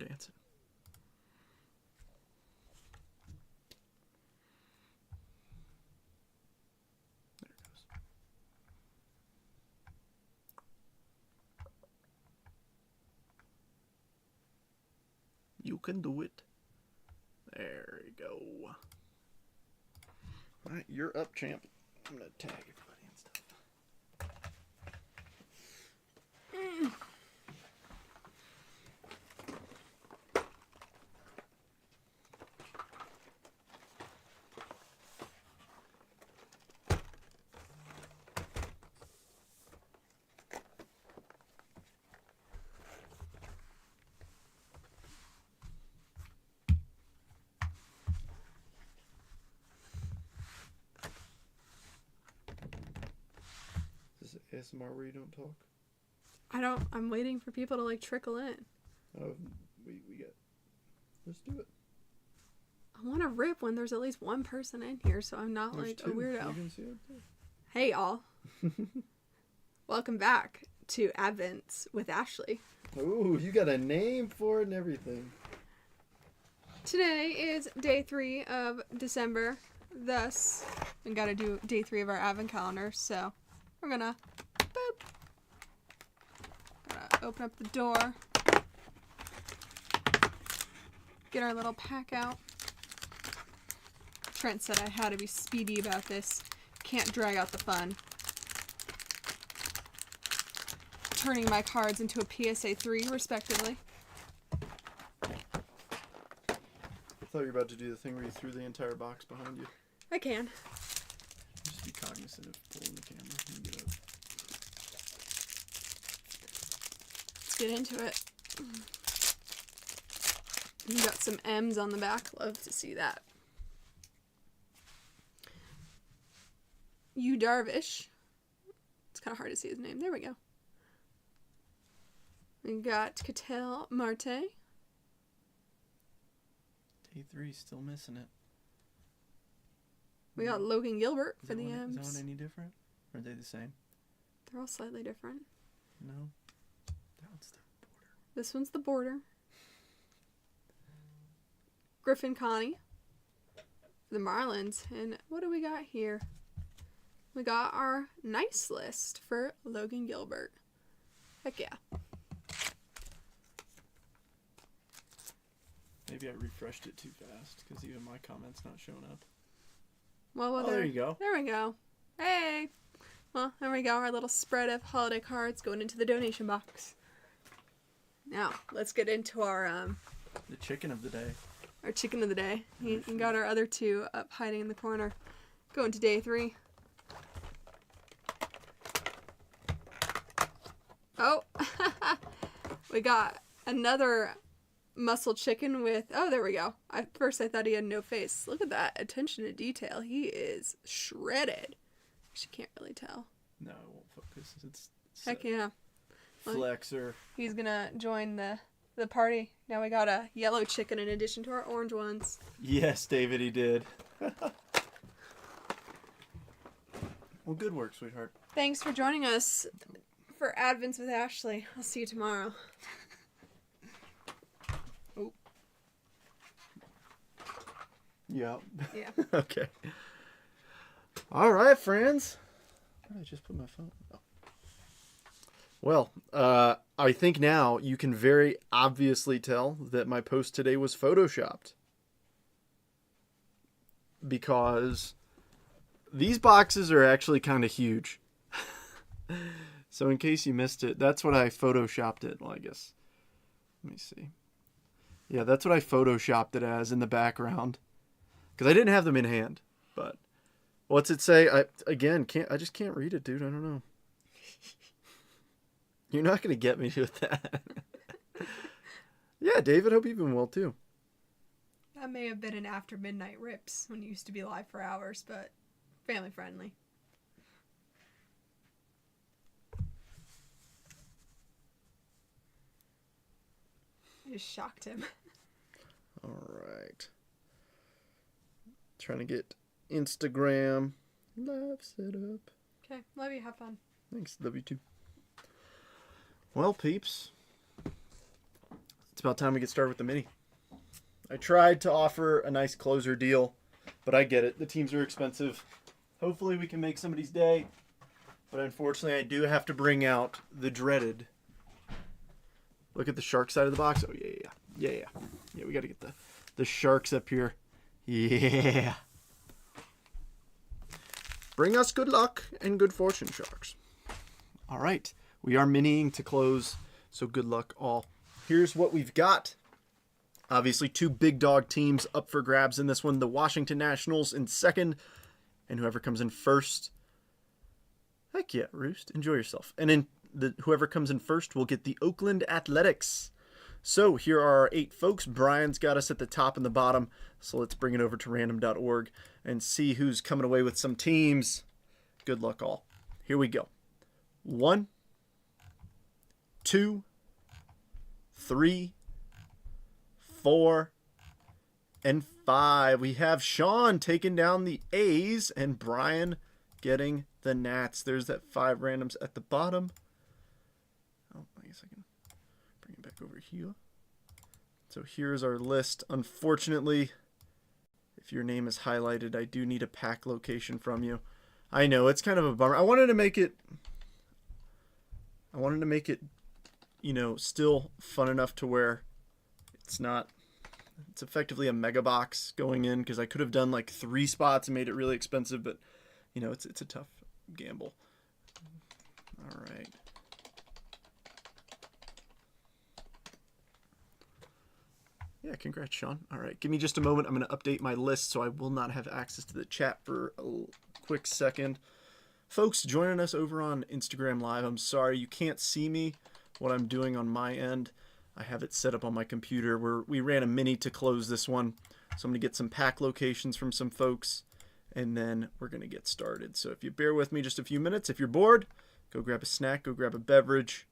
dancing. There it goes. You can do it. There you go. All right, you're up, champ. I'm going to tag everybody and stuff. Is it ASMR where you don't talk? I'm waiting for people to like trickle in. We got. Let's do it. I want to rip when there's at least one person in here, so I'm not There's like two. a weirdo. You can see it too. Hey, y'all. Welcome back to Advents with Ashley. Ooh, you got a name for it and everything. Today is day 3 of December. Thus, we got to do day 3 of our Advent calendar. So, we're gonna boop. Gotta open up the door. Get our little pack out. Trent said I had to be speedy about this. Can't drag out the fun. Turning my cards into a PSA 3, respectively. I thought you were about to do the thing where you threw the entire box behind you. I can. Just be cognizant of pulling the camera and get up. Let's get into it. You got some M's on the back. Love to see that. You Darvish. It's kind of hard to see his name. There we go. We got Cattell Marte. Day 3, still missing it. We got Logan Gilbert for the Is M's. that one any different? Or are they the same? They're all slightly different. No. That one's the border. This one's the border. Griffin Connie for the Marlins. And what do we got here? We got our nice list for Logan Gilbert. Heck yeah. Maybe I refreshed it too fast because even my comment's not showing up. Well, there you go. There we go. Hey! Well, there we go. Our little spread of holiday cards going into the donation box. Now, let's get into our The chicken of the day. Our chicken of the day. We got our other 2 up hiding in the corner. Going to day 3. Oh! We got another muscle chicken with... Oh, there we go. At first I thought he had no face. Look at that attention to detail. He is shredded. She can't really tell. No, it won't focus. It's Heck yeah. Flexer. He's gonna join the party. Now we got a yellow chicken in addition to our orange ones. Yes, David, he did. Well, good work, sweetheart. Thanks for joining us for Advents with Ashley. I'll see you tomorrow. Oh. Yeah. Yeah. Okay. All right, friends. Where did I just put my phone? Oh. Well, I think now you can very obviously tell that my post today was photoshopped. Because these boxes are actually kind of huge. So in case you missed it, that's what I photoshopped it. Well, I guess. Let me see. Yeah, that's what I photoshopped it as in the background. Because I didn't have them in hand. But what's it say? I just can't read it, dude. I don't know. You're not going to get me with that. Yeah, David, hope you've been well, too. That may have been an after midnight rips when you used to be live for hours, but family friendly. I just shocked him. All right. Trying to get Instagram live set up. Okay, love you. Have fun. Thanks. Love you too. Well, peeps, it's about time we get started with the mini. I tried to offer a nice closer deal, but I get it. The teams are expensive. Hopefully we can make somebody's day. But unfortunately, I do have to bring out the dreaded. Look at the shark side of the box. Oh, yeah. Yeah, we got to get the sharks up here. Yeah. Bring us good luck and good fortune, sharks. All right. We are miniing to close, so good luck all. Here's what we've got. Obviously, 2 big dog teams up for grabs in this one. The Washington Nationals in second, and whoever comes in first. Heck yeah, Roost. Enjoy yourself. And then whoever comes in first will get the Oakland Athletics. So here are our 8 folks. Brian's got us at the top and the bottom. So let's bring it over to random.org and see who's coming away with some teams. Good luck all. Here we go. 1, 2, 3, 4, and 5. We have Sean taking down the A's and Brian getting the Nats. There's that 5 randoms at the bottom. Oh, I guess I can bring it back over here. So here's our list. Unfortunately, if your name is highlighted, I do need a pack location from you. I know, it's kind of a bummer. I wanted to make it, still fun enough to where it's effectively a mega box going in, because I could have done like 3 spots and made it really expensive, but it's a tough gamble. All right. Yeah, congrats, Sean. All right, give me just a moment. I'm going to update my list, so I will not have access to the chat for a quick second. Folks joining us over on Instagram Live, I'm sorry you can't see me, what I'm doing on my end. I have it set up on my computer. We ran a mini to close this one, so I'm going to get some pack locations from some folks, and then we're going to get started. So if you bear with me just a few minutes, if you're bored, go grab a snack, go grab a beverage,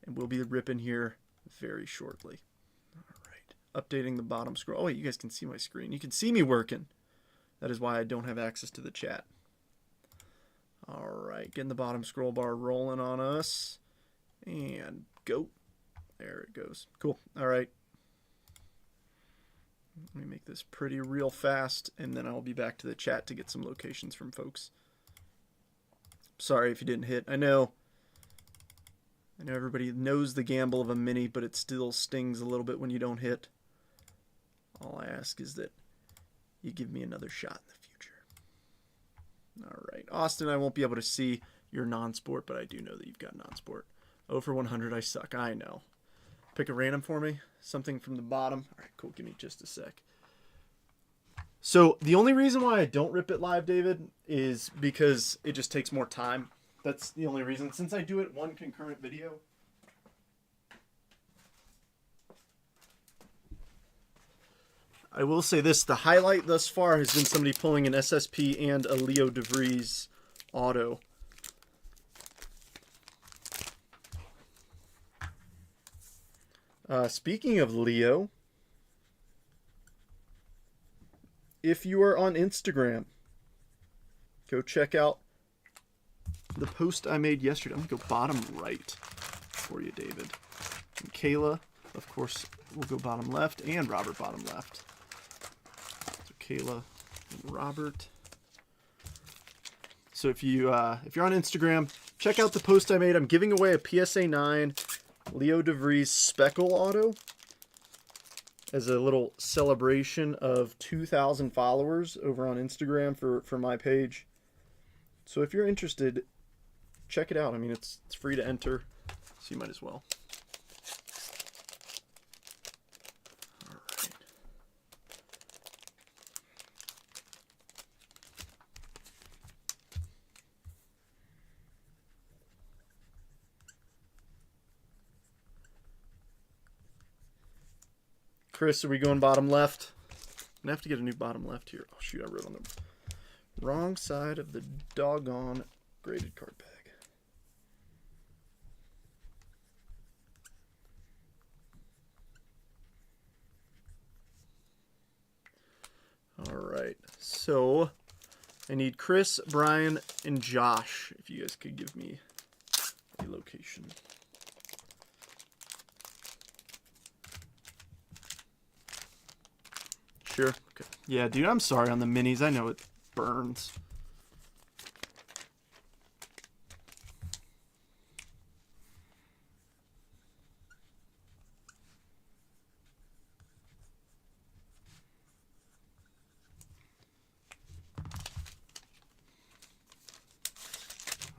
and we'll be ripping here very shortly. All right, updating the bottom scroll. Oh, wait, you guys can see my screen. You can see me working. That is why I don't have access to the chat. All right, getting the bottom scroll bar rolling on us, and go. There it goes. Cool. All right. Let me make this pretty real fast, and then I'll be back to the chat to get some locations from folks. Sorry if you didn't hit. I know everybody knows the gamble of a mini, but it still stings a little bit when you don't hit. All I ask is that you give me another shot in the future. All right. Austin, I won't be able to see your non-sport, but I do know that you've got non-sport. 0 for 100, I suck. I know. Pick a random for me. Something from the bottom. All right, cool. Give me just a sec. So the only reason why I don't rip it live, David, is because it just takes more time. That's the only reason. Since I do it one concurrent video. I will say this. The highlight thus far has been somebody pulling an SSP and a Leo DeVries auto. Speaking of Leo, if you are on Instagram, go check out the post I made yesterday. I'm going to go bottom right for you, David. And Kayla, of course, will go bottom left, and Robert bottom left. So Kayla and Robert. So if you're on Instagram, check out the post I made. I'm giving away a PSA 9 Leo DeVries Speckle auto as a little celebration of 2,000 followers over on Instagram for my page. So if you're interested, check it out. I mean, it's free to enter, so you might as well. All right. Chris, are we going bottom left? I'm gonna have to get a new bottom left here. Oh shoot, I wrote on the wrong side of the doggone graded card bag. All right, so I need Chris, Brian, and Josh. If you guys could give me a location. Sure. Okay. Yeah, dude, I'm sorry on the minis. I know it burns.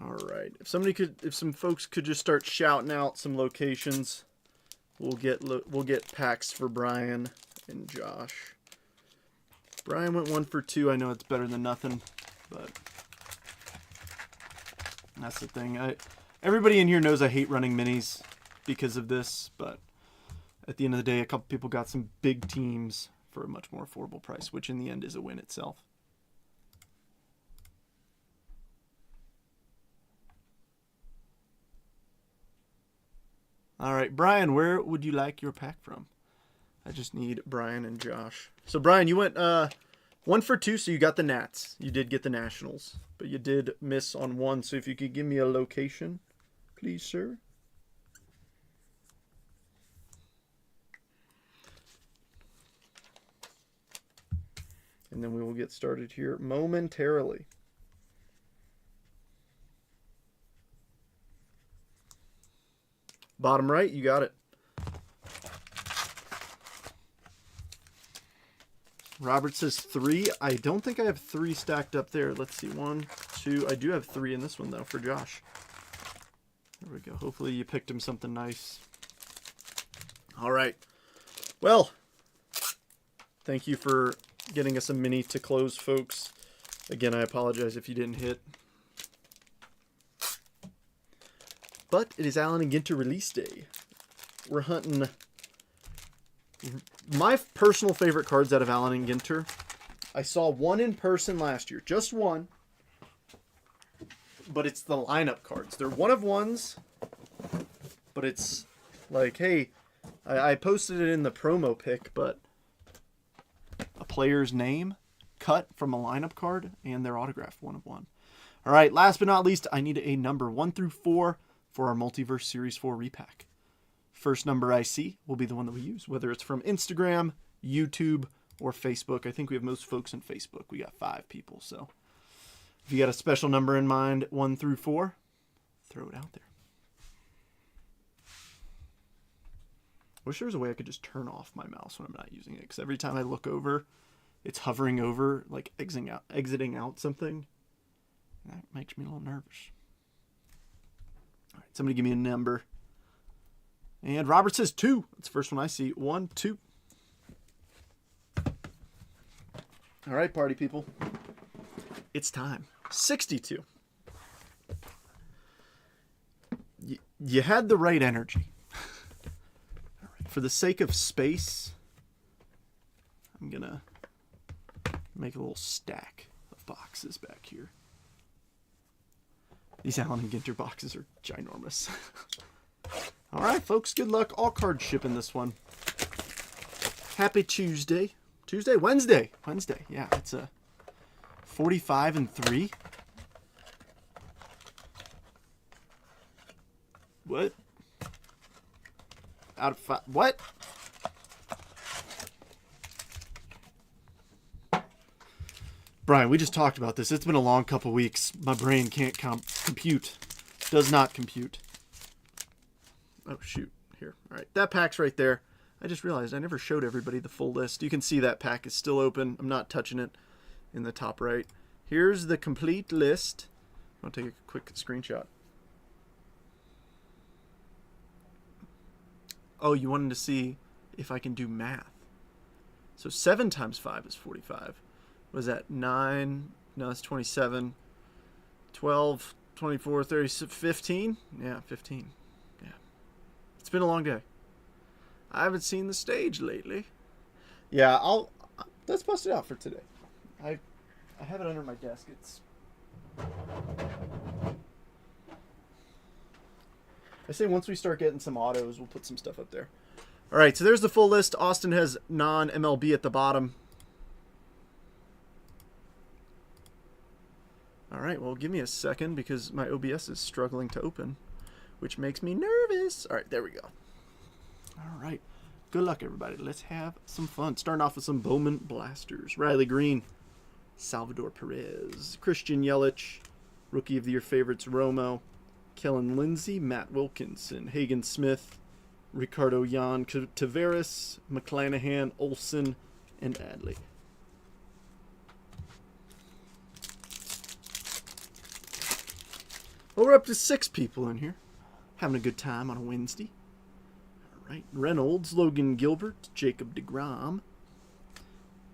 All right. If some folks could just start shouting out some locations, we'll get packs for Brian and Josh. Brian went 1 for 2. I know it's better than nothing, but that's the thing. Everybody in here knows I hate running minis because of this, but at the end of the day, a couple people got some big teams for a much more affordable price, which in the end is a win itself. All right, Brian, where would you like your pack from? I just need Brian and Josh. So, Brian, you went 1 for 2, so you got the Nats. You did get the Nationals, but you did miss on 1. So if you could give me a location, please, sir. And then we will get started here momentarily. Bottom right, you got it. Robert says 3. I don't think I have 3 stacked up there. Let's see. 1, 2. I do have 3 in this one, though, for Josh. There we go. Hopefully you picked him something nice. All right. Well, thank you for getting us a mini to close, folks. Again, I apologize if you didn't hit. But it is Allen and Ginter release day. We're hunting my personal favorite cards out of Allen and Ginter. I saw one in person last year. Just one. But it's the lineup cards. They're 1-of-1s. But it's like, hey, I posted it in the promo pic, but a player's name cut from a lineup card and their autograph 1-of-1. All right, last but not least, I need a number 1 through 4 for our Multiverse Series 4 repack. First number I see will be the one that we use, whether it's from Instagram, YouTube, or Facebook. I think we have most folks on Facebook. We got 5 people, so if you got a special number in mind, 1 through 4, throw it out there. Wish there was a way I could just turn off my mouse when I'm not using it, because every time I look over, it's hovering over, like exiting out something. That makes me a little nervous. All right, somebody give me a number. And Robert says 2. That's the first one I see. 1, 2. All right, party people. It's time. 62. You had the right energy. All right, for the sake of space, I'm going to make a little stack of boxes back here. These Allen and Ginter boxes are ginormous. All right, folks, good luck. All cards shipping this one. Happy Tuesday. Wednesday. Yeah, it's a 45 and 3. What? Out of 5. What? Brian, we just talked about this. It's been a long couple weeks. My brain can't compute. Does not compute. Oh, shoot. Here. All right. That pack's right there. I just realized I never showed everybody the full list. You can see that pack is still open. I'm not touching it in the top right. Here's the complete list. I'll take a quick screenshot. Oh, you wanted to see if I can do math. So 7 times 5 is 45. Was that 9? No, that's 27. 12, 24, 30, 15? Yeah, 15. Yeah. It's been a long day. I haven't seen the stage lately. Yeah, let's bust it out for today. I have it under my desk. I say once we start getting some autos, we'll put some stuff up there. All right, so there's the full list. Austin has non-MLB at the bottom. All right, well, give me a second because my OBS is struggling to open, which makes me nervous. All right, there we go. All right. Good luck, everybody. Let's have some fun. Starting off with some Bowman Blasters. Riley Green, Salvador Perez, Christian Yelich, Rookie of the Year favorites Romo, Kellen Lindsey, Matt Wilkinson, Hagen Smith, Ricardo Yan Tavares, McClanahan, Olsen, and Adley. Well, we're up to 6 people in here. Having a good time on a Wednesday. All right. Reynolds, Logan Gilbert, Jacob deGrom.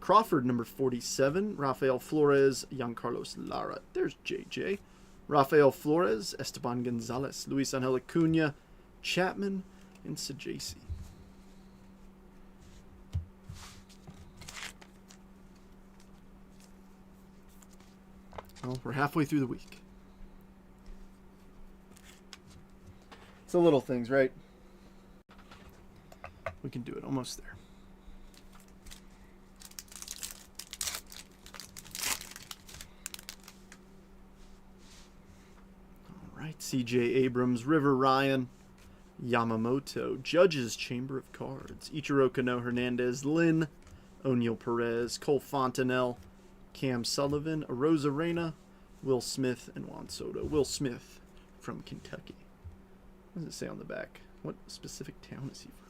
Crawford, number 47. Rafael Flores, Giancarlos Lara. There's JJ. Rafael Flores, Esteban Gonzalez, Luis Angel Acuna, Chapman, and Sajasi. Well, we're halfway through the week. It's the little things, right? We can do it. Almost there. All right. C.J. Abrams, River Ryan, Yamamoto, Judge's Chamber of Cards, Ichiro Kano Hernandez, Lynn, O'Neill Perez, Cole Fontenelle, Cam Sullivan, Rosa Reyna, Will Smith, and Juan Soto. Will Smith from Kentucky. What does it say on the back? What specific town is he from?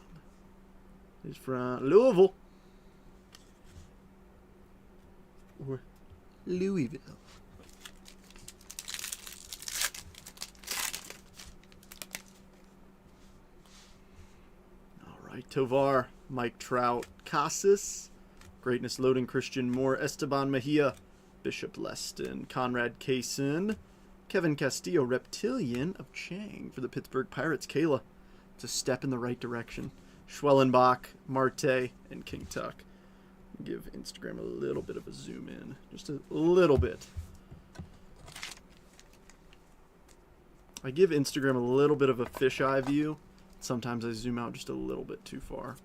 He's from Louisville. Or Louisville. All right, Tovar, Mike Trout, Casas, Greatness Loading, Christian Moore, Esteban Mejia, Bishop Leston, Conrad Kaysen, Kevin Castillo, Reptilian of Chang for the Pittsburgh Pirates. Kayla, it's a step in the right direction. Schwellenbach, Marte, and King Tuck. Give Instagram a little bit of a zoom in. Just a little bit. I give Instagram a little bit of a fisheye view. Sometimes I zoom out just a little bit too far.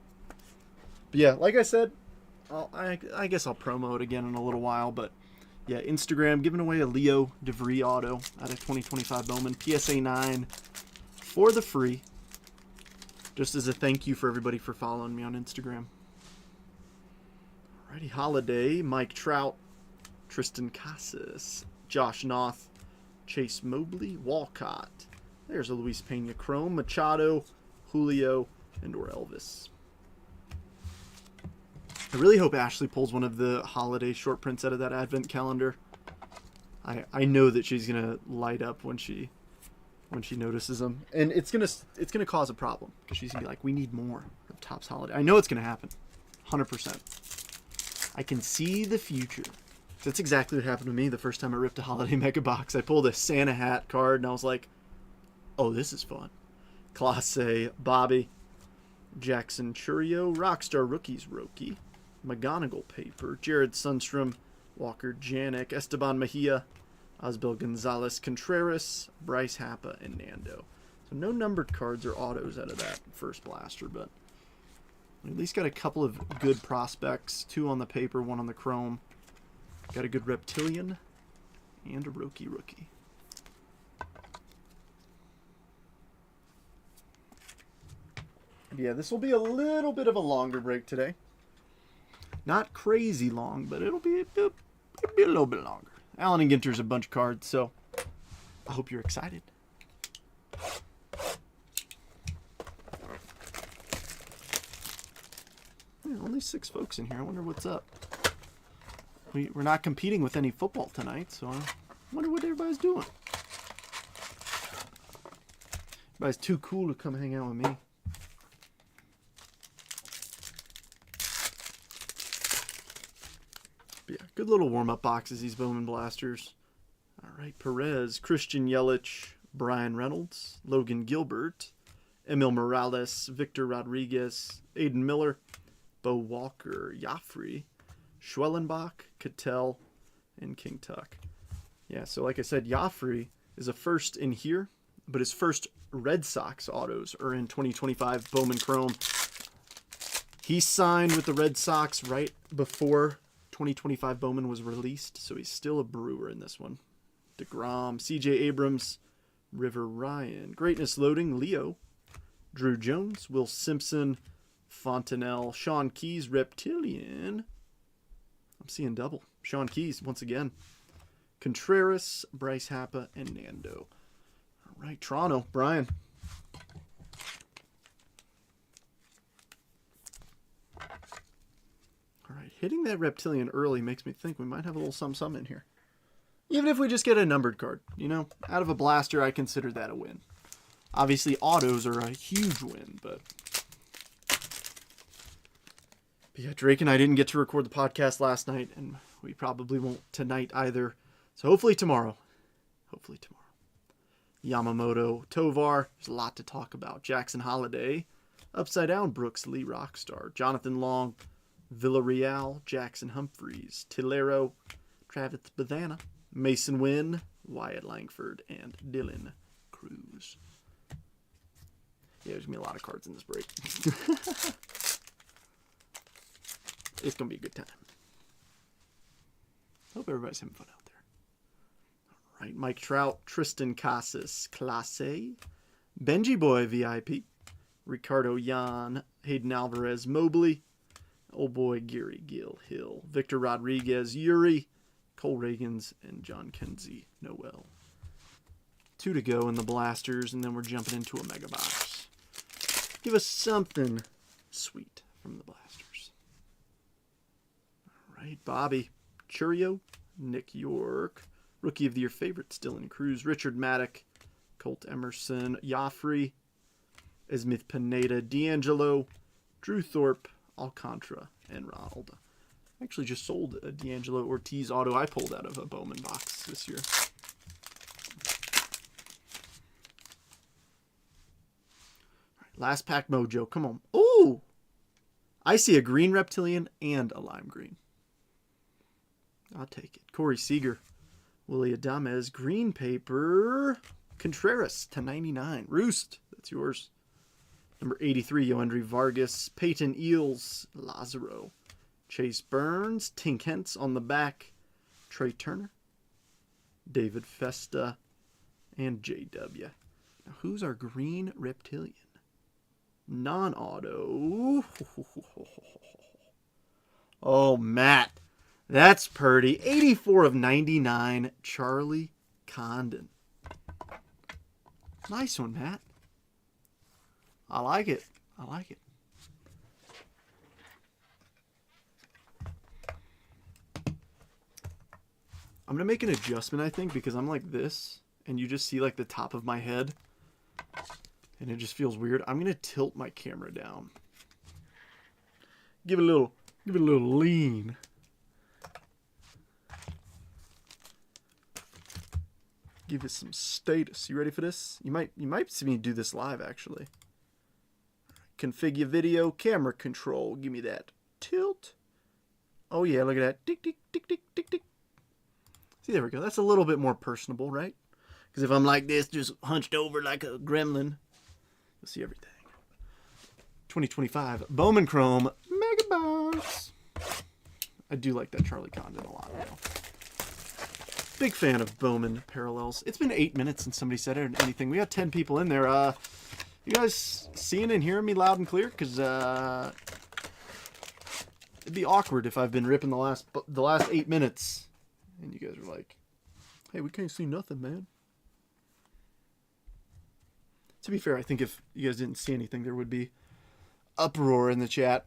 But yeah, like I said, I guess I'll promo it again in a little while, but yeah, Instagram giving away a Leo DeVry auto out of 2025 Bowman. PSA 9 for the free. Just as a thank you for everybody for following me on Instagram. Alrighty, Holiday, Mike Trout, Tristan Casas, Josh Noth, Chase Mobley, Walcott. There's a Luis Pena Chrome, Machado, Julio, and or Elvis. I really hope Ashley pulls one of the holiday short prints out of that advent calendar. I know that she's gonna light up when she notices them, and it's gonna cause a problem because she's gonna be like, we need more of Topps Holiday. I know it's gonna happen, 100%. I can see the future. That's exactly what happened to me the first time I ripped a Holiday Mega Box. I pulled a Santa hat card and I was like, oh, this is fun. Clase, Bobby, Jackson Churio, Rockstar Rookies Roki, McGonigal Paper, Jared Sundstrom, Walker Janik, Esteban Mejia, Osbel Gonzalez Contreras, Bryce Happa, and Nando. So no numbered cards or autos out of that first blaster, but we at least got a couple of good prospects. 2 on the paper, 1 on the chrome. Got a good Reptilian and a Roki rookie. Yeah, this will be a little bit of a longer break today. Not crazy long, but it'll be a little bit longer. Allen and Ginter's a bunch of cards, so I hope you're excited. Yeah, only 6 folks in here. I wonder what's up. We're not competing with any football tonight, so I wonder what everybody's doing. Everybody's too cool to come hang out with me. But yeah, good little warm-up boxes, these Bowman Blasters. All right, Perez, Christian Yelich, Brian Reynolds, Logan Gilbert, Emil Morales, Victor Rodriguez, Aiden Miller, Bo Walker, Joffrey, Schwellenbach, Cattell, and King Tuck. Yeah, so like I said, Joffrey is a first in here, but his first Red Sox autos are in 2025 Bowman Chrome. He signed with the Red Sox right before 2025 Bowman was released, so he's still a Brewer in this one. DeGrom, C.J. Abrams, River Ryan, Greatness Loading, Leo, Drew Jones, Will Simpson, Fontenelle, Sean Keys, Reptilian. I'm seeing double. Sean Keys, once again. Contreras, Bryce Happa, and Nando. All right, Toronto, Brian. All right, hitting that Reptilian early makes me think we might have a little something in here. Even if we just get a numbered card, you know, out of a blaster, I consider that a win. Obviously, autos are a huge win, but yeah, Drake and I didn't get to record the podcast last night, and we probably won't tonight either. So hopefully tomorrow. Hopefully tomorrow. Yamamoto, Tovar, there's a lot to talk about. Jackson Holiday, Upside Down, Brooks Lee, Rockstar, Jonathan Long, Villarreal, Jackson Humphreys, Tillero, Travis Bavana, Mason Wynn, Wyatt Langford, and Dylan Cruz. Yeah, there's going to be a lot of cards in this break. It's going to be a good time. Hope everybody's having fun out there. All right, Mike Trout, Tristan Casas, Classe, Benji Boy VIP, Ricardo Yan, Hayden Alvarez, Mobley, old boy Gary Gill Hill, Victor Rodriguez, Yuri, Cole Reagans, and John Kenzie Noel. 2 to go in the blasters, and then we're jumping into a mega box. Give us something sweet from the blasters. All right, Bobby Churio, Nick York, Rookie of the Year favorites, Dylan Cruz, Richard Maddock, Colt Emerson, Joffrey, Esmith Pineda, D'Angelo, Drew Thorpe, Alcantara, and Ronald. I actually just sold a D'Angelo Ortiz auto I pulled out of a Bowman box this year. Last pack mojo. Come on. Ooh! I see a green Reptilian and a lime green. I'll take it. Corey Seager. Willie Adames. Green paper. Contreras to 99. Roost. That's yours. Number 83. Yoendry Vargas. Peyton Eels. Lazaro. Chase Burns. Tink Hentz on the back. Trey Turner. David Festa. And JW. Now, who's our green Reptilian? Non-auto. Oh, Matt. That's pretty. 84 of 99. Charlie Condon. Nice one, Matt. I like it. I like it. I'm going to make an adjustment, I think, because I'm like this, and you just see like the top of my head. And it just feels weird. I'm gonna tilt my camera down. Give it a little lean. Give it some status. You ready for this? You might see me do this live actually. Configure video, camera control. Give me that tilt. Oh yeah, look at that. Tick tick tick tick tick tick. See, there we go. That's a little bit more personable, right? Because if I'm like this, just hunched over like a gremlin. You'll see everything. 2025 Bowman Chrome Mega Box. I do like that Charlie Condon a lot. Though. Big fan of Bowman parallels. It's been 8 minutes since somebody said anything. We got 10 people in there. You guys seeing and hearing me loud and clear? Because it'd be awkward if I've been ripping the last 8 minutes, and you guys are like, "Hey, we can't see nothing, man." To be fair, I think if you guys didn't see anything, there would be uproar in the chat.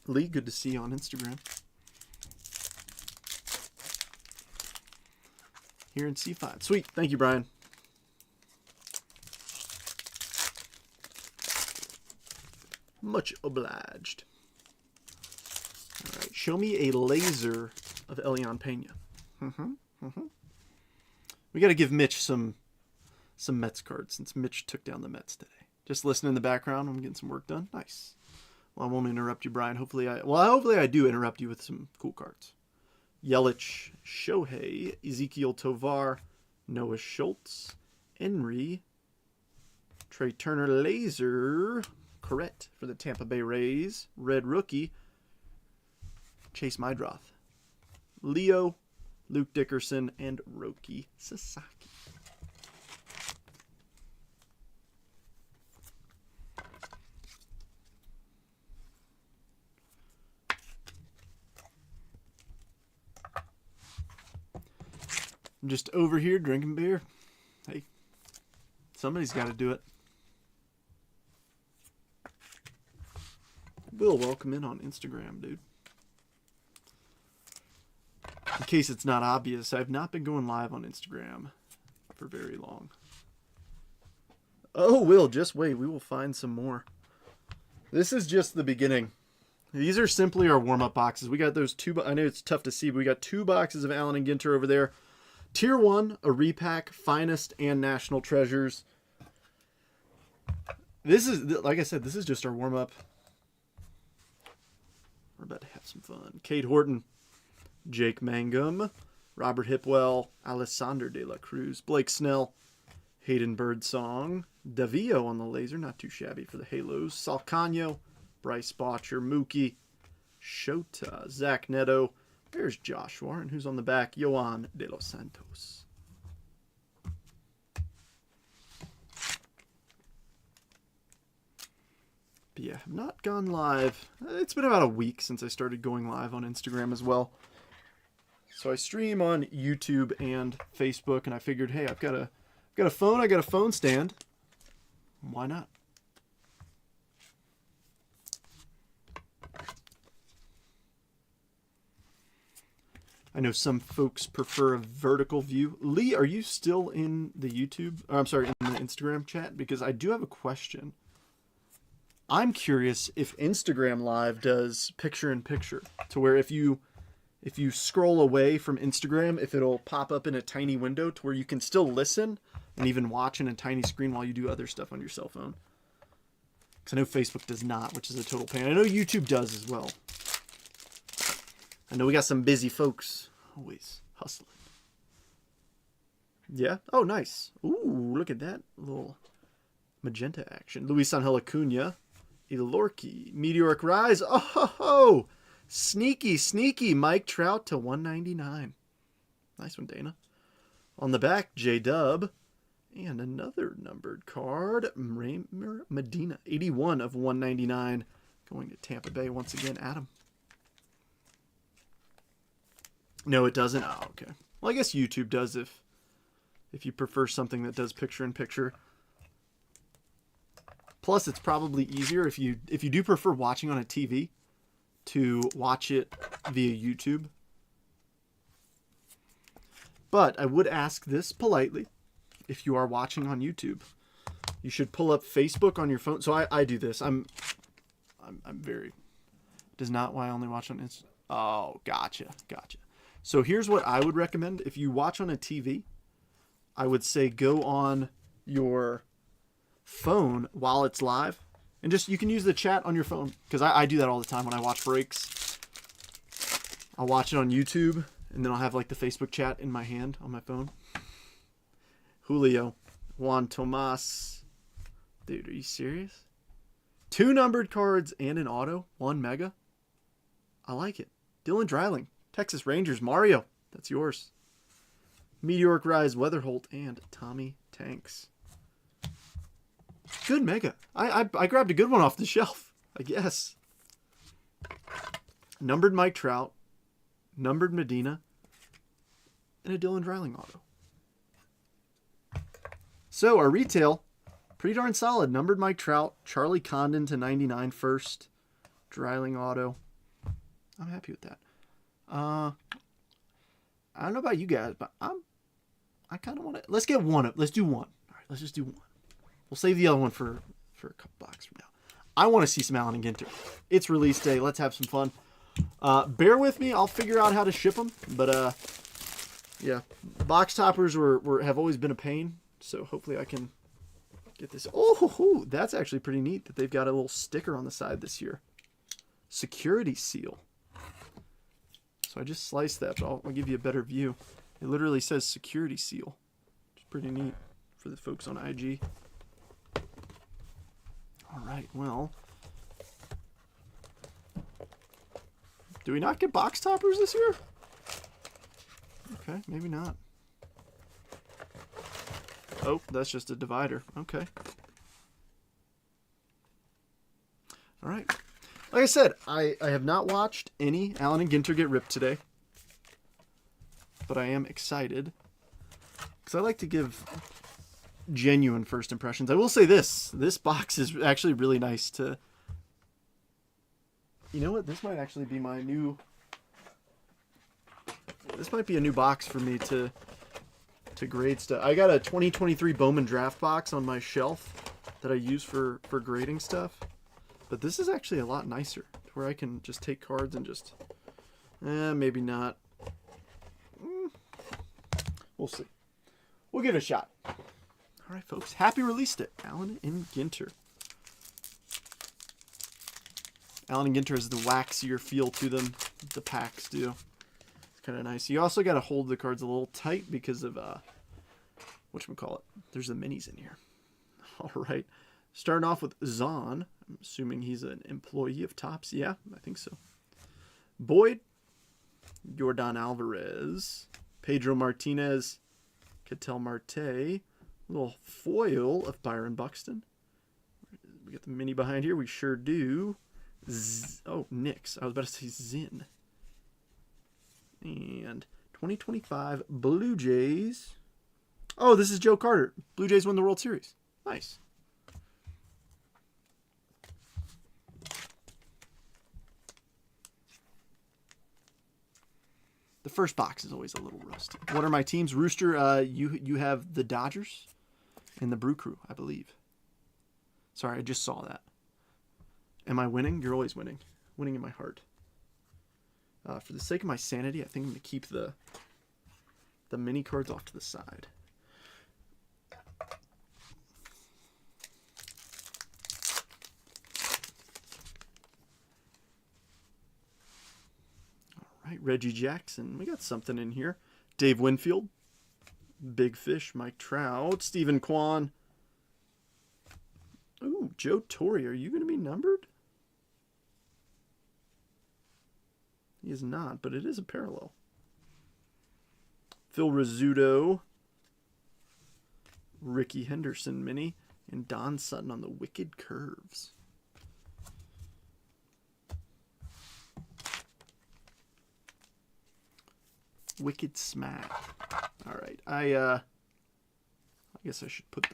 Lee, good to see you on Instagram. Here in C5. Sweet. Thank you, Brian. Much obliged. All right, show me a laser of Elian Pena. We got to give Mitch some Mets cards since Mitch took down the Mets today. Just listen in the background. I'm getting some work done. Nice. Well, I won't interrupt you, Brian. Hopefully I do interrupt you with some cool cards. Yelich, Shohei, Ezekiel Tovar, Noah Schultz, Henry, Trey Turner Laser. Correct for the Tampa Bay Rays. Red rookie. Chase Mydroth. Leo, Luke Dickerson, and Roki Sasaki. I'm just over here drinking beer. Hey, somebody's got to do it. Will, welcome in on Instagram, dude. In case it's not obvious, I've not been going live on Instagram for very long. Oh, Will, just wait. We will find some more. This is just the beginning. These are simply our warm-up boxes. We got those two. I know it's tough to see, but we got 2 boxes of Allen and Ginter over there. Tier 1, a repack, finest, and national treasures. This is, like I said, this is just our warm-up. We're about to have some fun. Cade Horton, Jake Mangum, Robert Hipwell, Alessandro De La Cruz, Blake Snell, Hayden Birdsong, Davio on the laser, not too shabby for the Halos, Salcano, Bryce Botcher, Mookie, Shota, Zach Neto. There's Josh Warren, who's on the back, Yohan De Los Santos. But yeah, I've not gone live. It's been about a week since I started going live on Instagram as well. So I stream on YouTube and Facebook, and I figured, hey, I've got a phone, I got a phone stand. Why not? I know some folks prefer a vertical view. Lee, are you still in the YouTube? Or, I'm sorry, in the Instagram chat? Because I do have a question. I'm curious if Instagram Live does picture-in-picture, to where if you scroll away from Instagram, if it'll pop up in a tiny window to where you can still listen and even watch in a tiny screen while you do other stuff on your cell phone. Because I know Facebook does not, which is a total pain. I know YouTube does as well. I know we got some busy folks. Always hustling. Yeah? Oh, nice. Ooh, look at that little magenta action. Luis Angel Acuna. Ilorki. Meteoric Rise. Oh, ho, ho. Sneaky, sneaky. Mike Trout to 199. Nice one, Dana. On the back, J-Dub. And another numbered card. Raymer Medina. 81 of 199. Going to Tampa Bay once again. Adam. No, it doesn't. Oh, okay. Well, I guess YouTube does if you prefer something that does picture-in-picture. Plus, it's probably easier if you do prefer watching on a TV to watch it via YouTube. But I would ask this politely: if you are watching on YouTube, you should pull up Facebook on your phone. So I do this. I'm very. Does not why I only watch on Instagram. Oh, gotcha. So here's what I would recommend. If you watch on a TV, I would say go on your phone while it's live. And just, you can use the chat on your phone. Because I do that all the time when I watch breaks. I'll watch it on YouTube. And then I'll have like the Facebook chat in my hand on my phone. Julio. Juan Tomas. Dude, are you serious? 2 numbered cards and an auto. 1 mega. I like it. Dylan Dreiling. Texas Rangers, Mario. That's yours. Meteoric Rise, Weatherholt, and Tommy Tanks. Good mega. I grabbed a good one off the shelf, I guess. Numbered Mike Trout, numbered Medina, and a Dylan Dreiling auto. So our retail, pretty darn solid. Numbered Mike Trout, Charlie Condon to 99 first, Dreiling auto. I'm happy with that. I don't know about you guys, but I kind of want to. Let's get one up. Let's do one. All right, let's just do one. We'll save the other one for a couple boxes from now. I want to see some Allen and Ginter. It's release day. Let's have some fun. Bear with me. I'll figure out how to ship them. But yeah, box toppers have always been a pain. So hopefully I can get this. Oh, that's actually pretty neat that they've got a little sticker on the side this year. Security seal. So I just sliced that, but I'll give you a better view. It literally says security seal. Which is pretty neat for the folks on IG. All right, well. Do we not get box toppers this year? Okay, maybe not. Oh, that's just a divider. Okay. All right. Like I said, I have not watched any Allen and Ginter get ripped today. But I am excited. Because I like to give genuine first impressions. I will say this. This box is actually really nice to... You know what? This might actually be my new... This might be a new box for me to grade stuff. I got a 2023 Bowman draft box on my shelf that I use for grading stuff. But this is actually a lot nicer, where I can just take cards and just... maybe not. We'll see. We'll give it a shot. All right, folks. Happy release day, Allen and Ginter. Allen and Ginter has the waxier feel to them. The packs do. It's kind of nice. You also got to hold the cards a little tight because of, whatchamacallit. There's the minis in here. All right. Starting off with Zahn. I'm assuming he's an employee of Topps. Yeah, I think so. Boyd. Yordan Alvarez. Pedro Martinez. Ketel Marte. Little foil of Byron Buxton. We got the mini behind here. We sure do. Knicks. I was about to say Zinn. And 2025 Blue Jays. Oh, this is Joe Carter. Blue Jays won the World Series. Nice. The first box is always a little rusty. What are my teams? Rooster, you have the Dodgers and the Brew Crew, I believe. Sorry, I just saw that. Am I winning? You're always winning. Winning in my heart. For the sake of my sanity, I think I'm going to keep the mini cards off to the side. All right, Reggie Jackson. We got something in here. Dave Winfield. Big Fish. Mike Trout. Stephen Kwan. Ooh, Joe Torre. Are you going to be numbered? He is not, but it is a parallel. Phil Rizzuto. Ricky Henderson mini. And Don Sutton on the Wicked Curves. Wicked Smack. All right. I guess I should put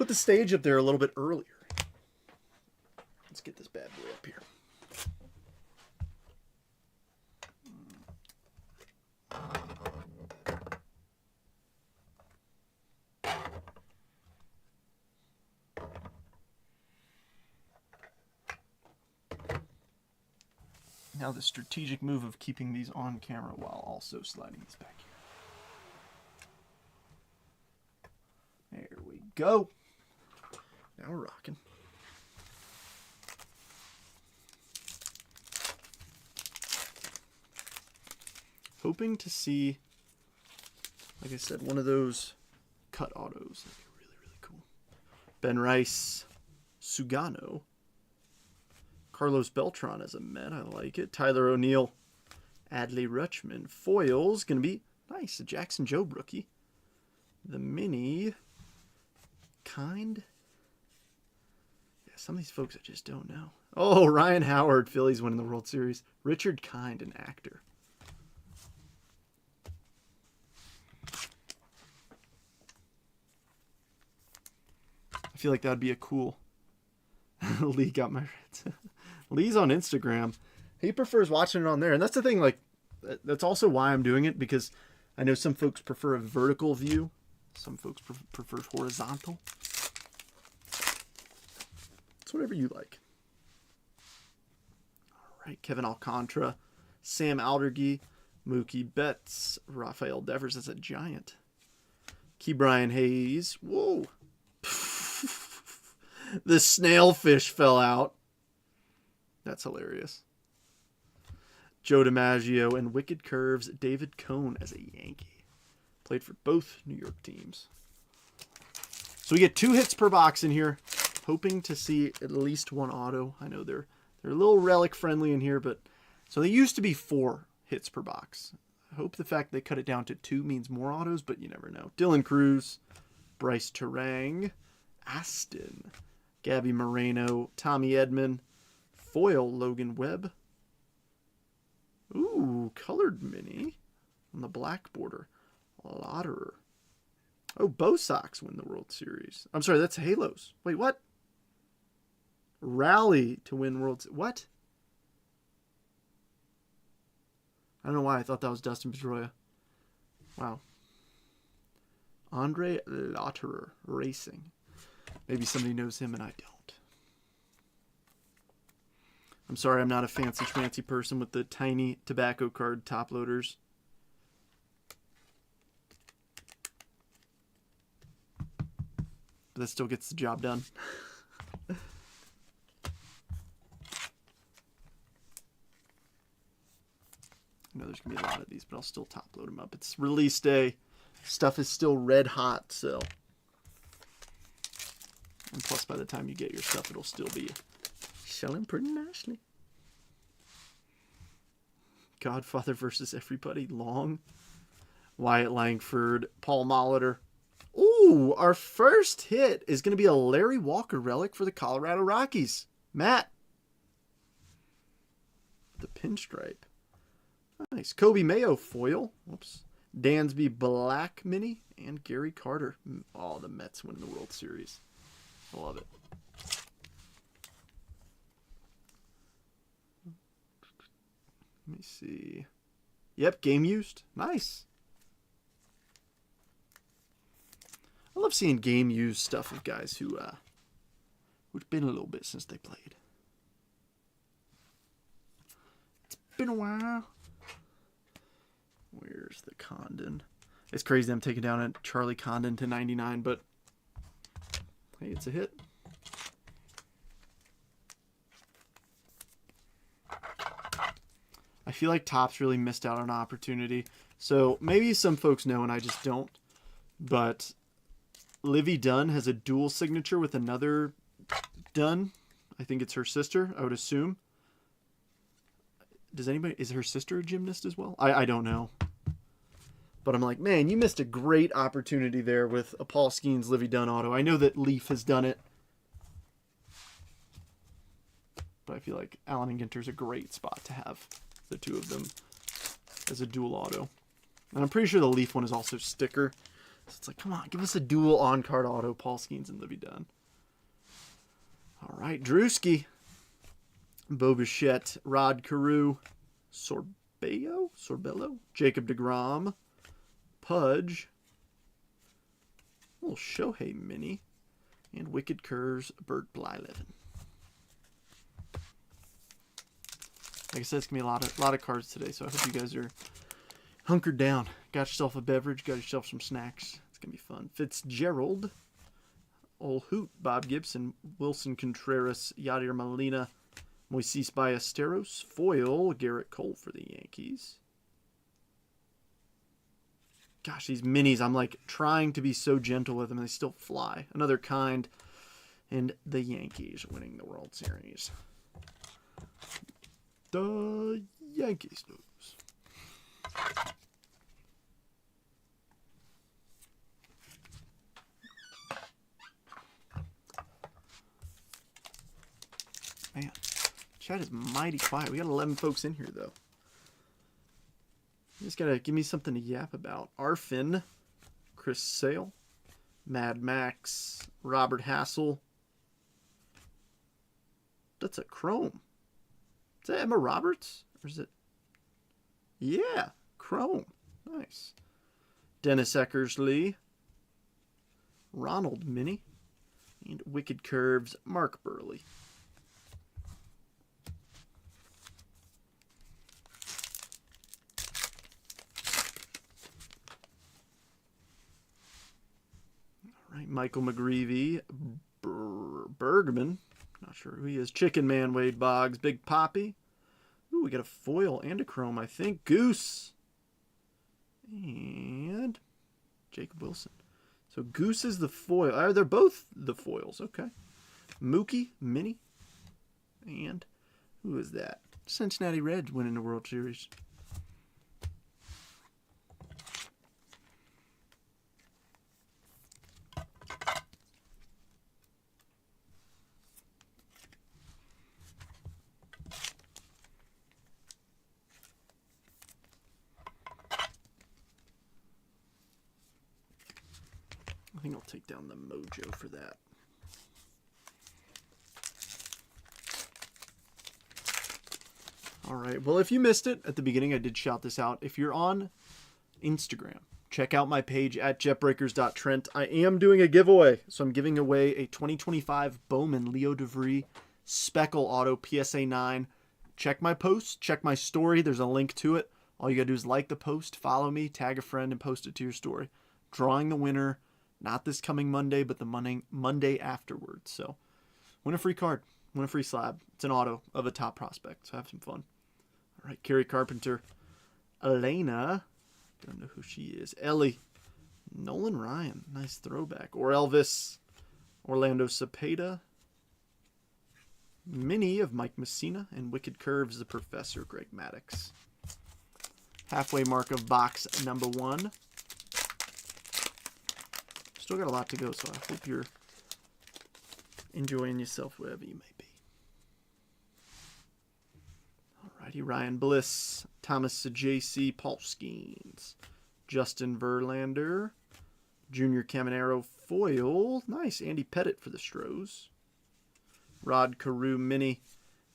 the stage up there a little bit earlier. Let's get this bad boy up here. Now the strategic move of keeping these on camera while also sliding these back here. There we go. Now we're rocking. Hoping to see, like I said, one of those cut autos. That'd be really, really cool. Ben Rice, Sugano. Carlos Beltran as a Met. I like it. Tyler O'Neill. Adley Rutschman. Foils. Going to be nice. A Jackson Jobe rookie. The mini. Kind. Yeah, some of these folks I just don't know. Oh, Ryan Howard. Phillies winning the World Series. Richard Kind, an actor. I feel like that would be a cool... Lee got my reds. Lee's on Instagram. He prefers watching it on there. And that's the thing, like, that's also why I'm doing it, because I know some folks prefer a vertical view. Some folks prefer horizontal. It's whatever you like. All right, Kevin Alcantara, Sam Aldergy, Mookie Betts, Rafael Devers as a Giant. Ke'Bryan Hayes. Whoa. The snailfish fell out. That's hilarious. Joe DiMaggio and Wicked Curves, David Cone as a Yankee. Played for both New York teams. So we get 2 hits per box in here. hoping to see at least one auto. I know they're a little relic friendly in here, but so they used to be 4 hits per box. I hope the fact they cut it down to 2 means more autos, but you never know. Dylan Cruz, Bryce Terang, Aston, Gabby Moreno, Tommy Edman, foil Logan Webb. Ooh, colored mini on the black border. Lotterer. Oh, Bo Sox win the World Series. I'm sorry, that's Halos. Wait, what? Rally to win World Series. What? I don't know why I thought that was Dustin Pedroia. Wow. Andre Lotterer Racing. Maybe somebody knows him and I don't. I'm sorry, I'm not a fancy schmancy person with the tiny tobacco card top loaders. But that still gets the job done. I know there's going to be a lot of these, but I'll still top load them up. It's release day. Stuff is still red hot, so. And plus, by the time you get your stuff, it'll still be selling pretty nicely. Godfather versus everybody. Long. Wyatt Langford. Paul Molitor. Ooh, our first hit is going to be a Larry Walker relic for the Colorado Rockies. Matt. The pinstripe. Nice. Kobe Mayo foil. Whoops. Dansby Black mini. And Gary Carter. Oh, the Mets win the World Series. I love it. Let me see. Yep, game used. Nice. I love seeing game used stuff of guys who it's been a little bit since they played. It's been a while. Where's the Condon? It's crazy I'm taking down a Charlie Condon to 99, but hey, it's a hit. I feel like Topps really missed out on an opportunity. So maybe some folks know and I just don't. But Livy Dunn has a dual signature with another Dunn. I think it's her sister, I would assume. Is her sister a gymnast as well? I don't know. But I'm like, man, you missed a great opportunity there with a Paul Skeens Livy Dunn auto. I know that Leaf has done it. But I feel like Allen and Ginter's a great spot to have the two of them as a dual auto. And I'm pretty sure the Leaf one is also sticker. So it's like, come on, give us a dual on-card auto, Paul Skeens and Livy Dunn. All right, Drewski. Bo Bichette, Rod Carew, Sorbello, Jacob deGrom, Pudge, little Shohei mini, and Wicked Curves, Bert Blyleven. Like I said, it's going to be a lot of cards today, so I hope you guys are hunkered down. Got yourself a beverage, got yourself some snacks. It's going to be fun. Fitzgerald, Ol Hoot, Bob Gibson, Wilson Contreras, Yadier Molina, Moises Ballesteros, foil, Garrett Cole for the Yankees. Gosh, these minis, I'm like trying to be so gentle with them, and they still fly. Another kind, and the Yankees winning the World Series. The Yankees lose. Man, chat is mighty quiet. We got 11 folks in here, though. You just gotta give me something to yap about. Arfin, Chris Sale, Mad Max, Robert Hassel. That's a Chrome. Is that Emma Roberts? Or is it? Yeah, Chrome. Nice. Dennis Eckersley, Ronald Mini, and Wicked Curves, Mark Burley. Michael McGreevy, Bergman, not sure who he is. Chicken Man, Wade Boggs, Big Poppy. Ooh, we got a foil and a chrome, I think. Goose. And Jacob Wilson. So Goose is the foil. They're both the foils. Okay. Mookie, Mini. And who is that? Cincinnati Reds winning the World Series. I think I'll take down the mojo for that. All right. Well, if you missed it at the beginning, I did shout this out. If you're on Instagram, check out my page at jetbreakers.trent. I am doing a giveaway. So I'm giving away a 2025 Bowman Leo DeVry Speckle Auto PSA 9. Check my post. Check my story. There's a link to it. All you got to do is like the post, follow me, tag a friend, and post it to your story. Drawing the winner, not this coming Monday, but the Monday afterwards. So win a free card. Win a free slab. It's an auto of a top prospect. So have some fun. All right, Kerry Carpenter. Elena. Don't know who she is. Ellie. Nolan Ryan. Nice throwback. Or Elvis. Orlando Cepeda. Mini of Mike Messina. And Wicked Curves, the Professor, Greg Maddux. Halfway mark of box number 1. Still got a lot to go, so I hope you're enjoying yourself wherever you may be. Alrighty, Ryan Bliss, Thomas J.C. Paul Skeens, Justin Verlander, Junior Caminero foil. Nice, Andy Pettitte for the Stros. Rod Carew Mini.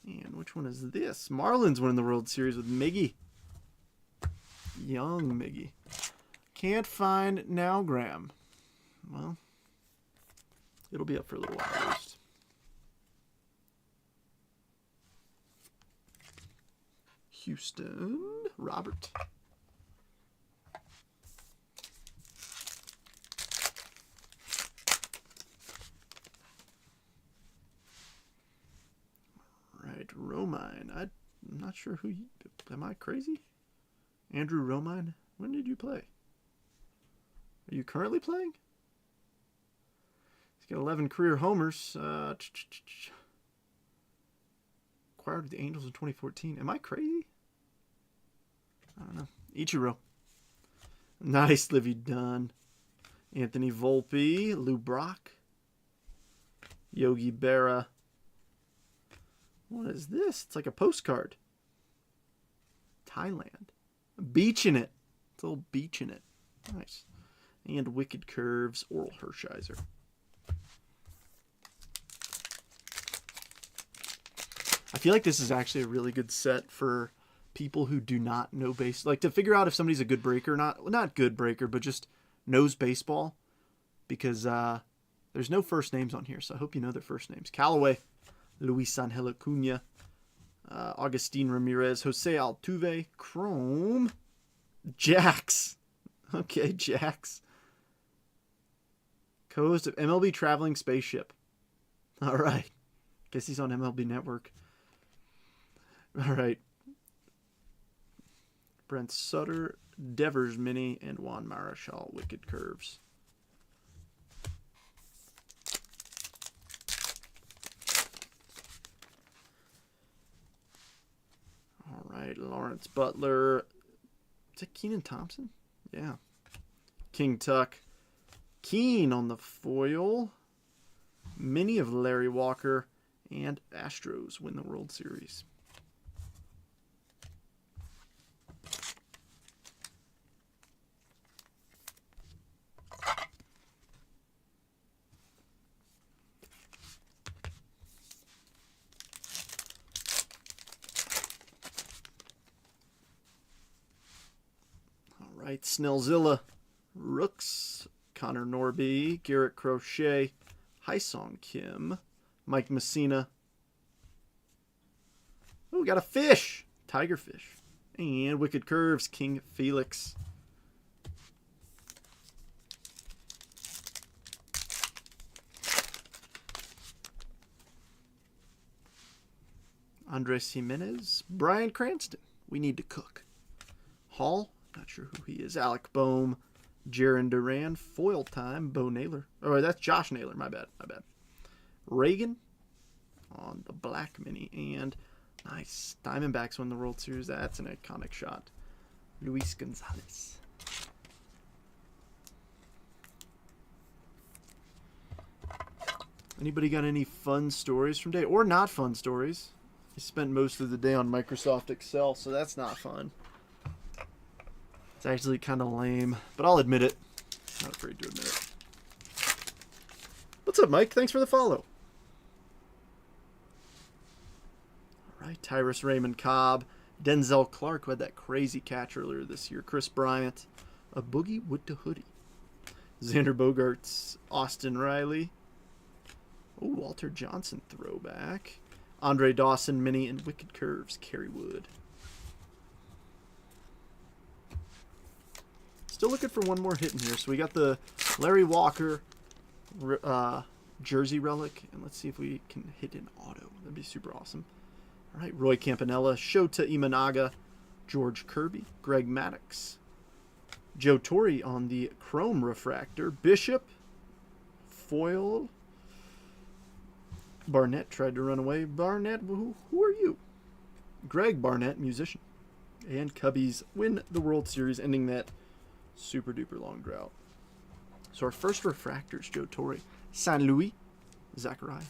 And which one is this? Marlins winning the World Series with Miggy. Young Miggy. Can't find Now Graham. Well, it'll be up for a little while at least. Houston, Robert. Right, Romine. I'm not sure who you... Am I crazy? Andrew Romine? When did you play? Are you currently playing? He's got 11 career homers. Acquired with the Angels in 2014. Am I crazy? I don't know. Ichiro. Nice, Livy Dunn. Anthony Volpe. Lou Brock. Yogi Berra. What is this? It's like a postcard. Thailand. A beach in it. It's a little beach in it. Nice. And Wicked Curves, Oral Hershiser. I feel like this is actually a really good set for people who do not know base, like to figure out if somebody's a good breaker, not good breaker, but just knows baseball, because there's no first names on here, so I hope you know their first names. Callaway, Luis Angel Acuna, Agustin Ramirez, Jose Altuve, Chrome, Jax. Okay, Jax. Co-host of MLB Traveling Spaceship. All right. Guess he's on MLB Network. All right. Brent Sutter, Devers Mini, and Juan Marichal, Wicked Curves. All right, Lawrence Butler. Is it Keenan Thompson? Yeah. King Tuck. Keen on the foil. Mini of Larry Walker. And Astros win the World Series. All right, Snellzilla. Rooks. Connor Norby, Garrett Crochet, Hyesong Kim, Mike Messina. Oh, we got a fish. Tigerfish. And Wicked Curves, King Felix. Andres Jimenez, Brian Cranston. We need to cook. Hall, not sure who he is. Alec Boehm. Jaron Duran, foil time, Bo Naylor. Oh, that's Josh Naylor. My bad. Reagan, on the black mini. And nice. Diamondbacks win the World Series. That's an iconic shot. Luis Gonzalez. Anybody got any fun stories from day? Or not fun stories? I spent most of the day on Microsoft Excel, so that's not fun. It's actually kind of lame, but I'll admit it. I'm not afraid to admit it. What's up, Mike? Thanks for the follow. All right, Tyrus Raymond Cobb. Denzel Clark, who had that crazy catch earlier this year. Chris Bryant. A boogie with the hoodie. Xander Bogaerts. Austin Riley. Oh, Walter Johnson throwback. Andre Dawson, Mini, and Wicked Curves, Kerry Wood. Still looking for one more hit in here. So we got the Larry Walker jersey relic. And let's see if we can hit an auto. That'd be super awesome. All right, Roy Campanella, Shota Imanaga, George Kirby, Greg Maddux. Joe Torre on the Chrome Refractor. Bishop, foil. Barnett tried to run away. Barnett, who are you? Greg Barnett, musician. And Cubbies win the World Series, ending that super duper long drought. So our first refractors, Joe Torre. San Luis, Zachariah.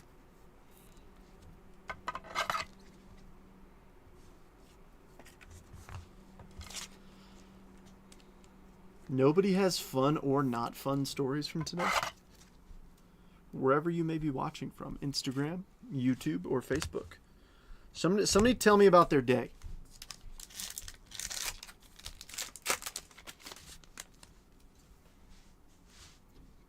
Nobody has fun or not fun stories from today. Wherever you may be watching from, Instagram, YouTube, or Facebook. Somebody tell me about their day.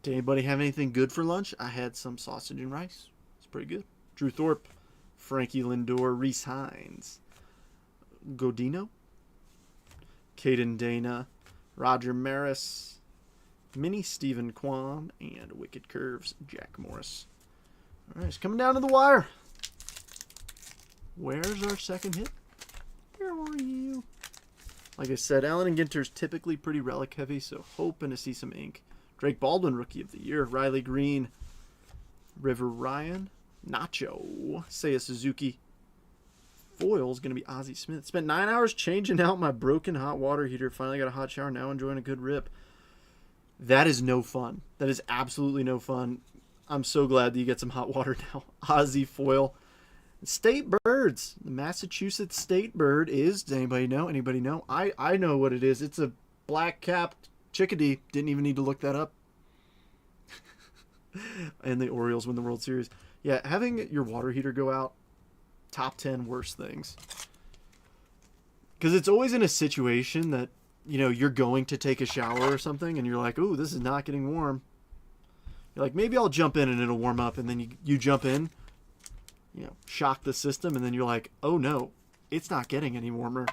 Did anybody have anything good for lunch? I had some sausage and rice. It's pretty good. Drew Thorpe, Frankie Lindor, Reese Hines, Godino, Caden Dana, Roger Maris, Mini Stephen Kwan, and Wicked Curves, Jack Morris. All right, it's coming down to the wire. Where's our second hit? Where are you? Like I said, Allen and Ginter's typically pretty relic heavy, so hoping to see some ink. Drake Baldwin, Rookie of the Year. Riley Green, River Ryan, Nacho, Seiya Suzuki. Foil's going to be Ozzie Smith. Spent 9 hours changing out my broken hot water heater. Finally got a hot shower. Now enjoying a good rip. That is no fun. That is absolutely no fun. I'm so glad that you get some hot water now. Ozzie foil. State birds. The Massachusetts state bird is, does anybody know? Anybody know? I know what it is. It's a black-capped chickadee. Didn't even need to look that up. And the Orioles win the World Series. Yeah, having your water heater go out, top 10 worst things. Because it's always in a situation that, you know, you're going to take a shower or something, and you're like, ooh, this is not getting warm. You're like, maybe I'll jump in and it'll warm up. And then you jump in, you know, shock the system, and then you're like, oh no, it's not getting any warmer.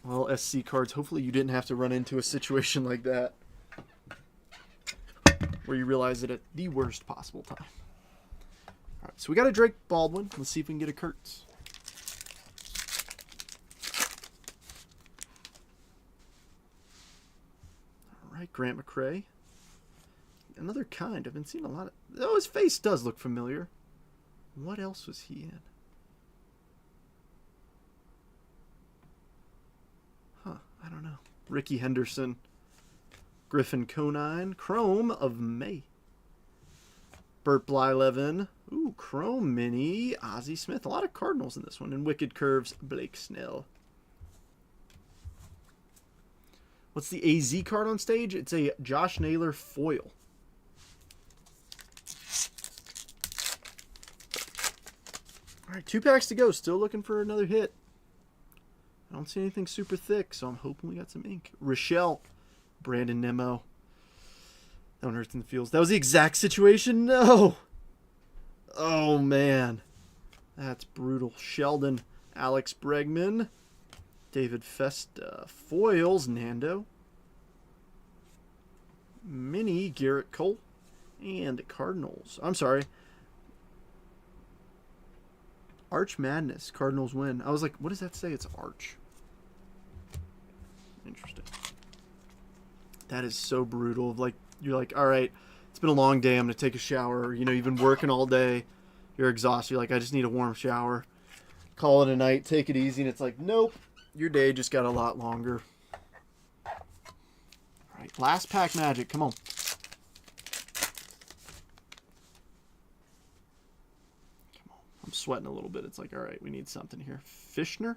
Well, SC cards, hopefully you didn't have to run into a situation like that where you realize it at the worst possible time. All right, so we got a Drake Baldwin. Let's see if we can get a Kurtz. All right, Grant McCrae. Another kind. I've been seeing a lot of... Oh, his face does look familiar. What else was he in? Huh, I don't know. Ricky Henderson. Griffin Conine. Chrome of May. Burt Blyleven. Ooh, Chrome Mini. Ozzie Smith. A lot of Cardinals in this one. And Wicked Curves, Blake Snell. What's the AZ card on stage? It's a Josh Naylor foil. All right, 2 packs to go. Still looking for another hit. I don't see anything super thick, so I'm hoping we got some ink. Rochelle, Brandon Nimmo. That one hurts in the feels. That was the exact situation? No! Oh, man. That's brutal. Sheldon, Alex Bregman, David Festa. Foils, Nando. Mini, Garrett Cole. And Cardinals. I'm sorry. Arch Madness. Cardinals win. I was like, what does that say? It's Arch. Interesting. That is so brutal. Like, you're like, all right, it's been a long day, I'm going to take a shower. Or, you know, you've been working all day. You're exhausted. You're like, I just need a warm shower. Call it a night. Take it easy. And it's like, nope. Your day just got a lot longer. All right. Last pack magic. Come on. Come on. I'm sweating a little bit. It's like, all right, we need something here. Fishner.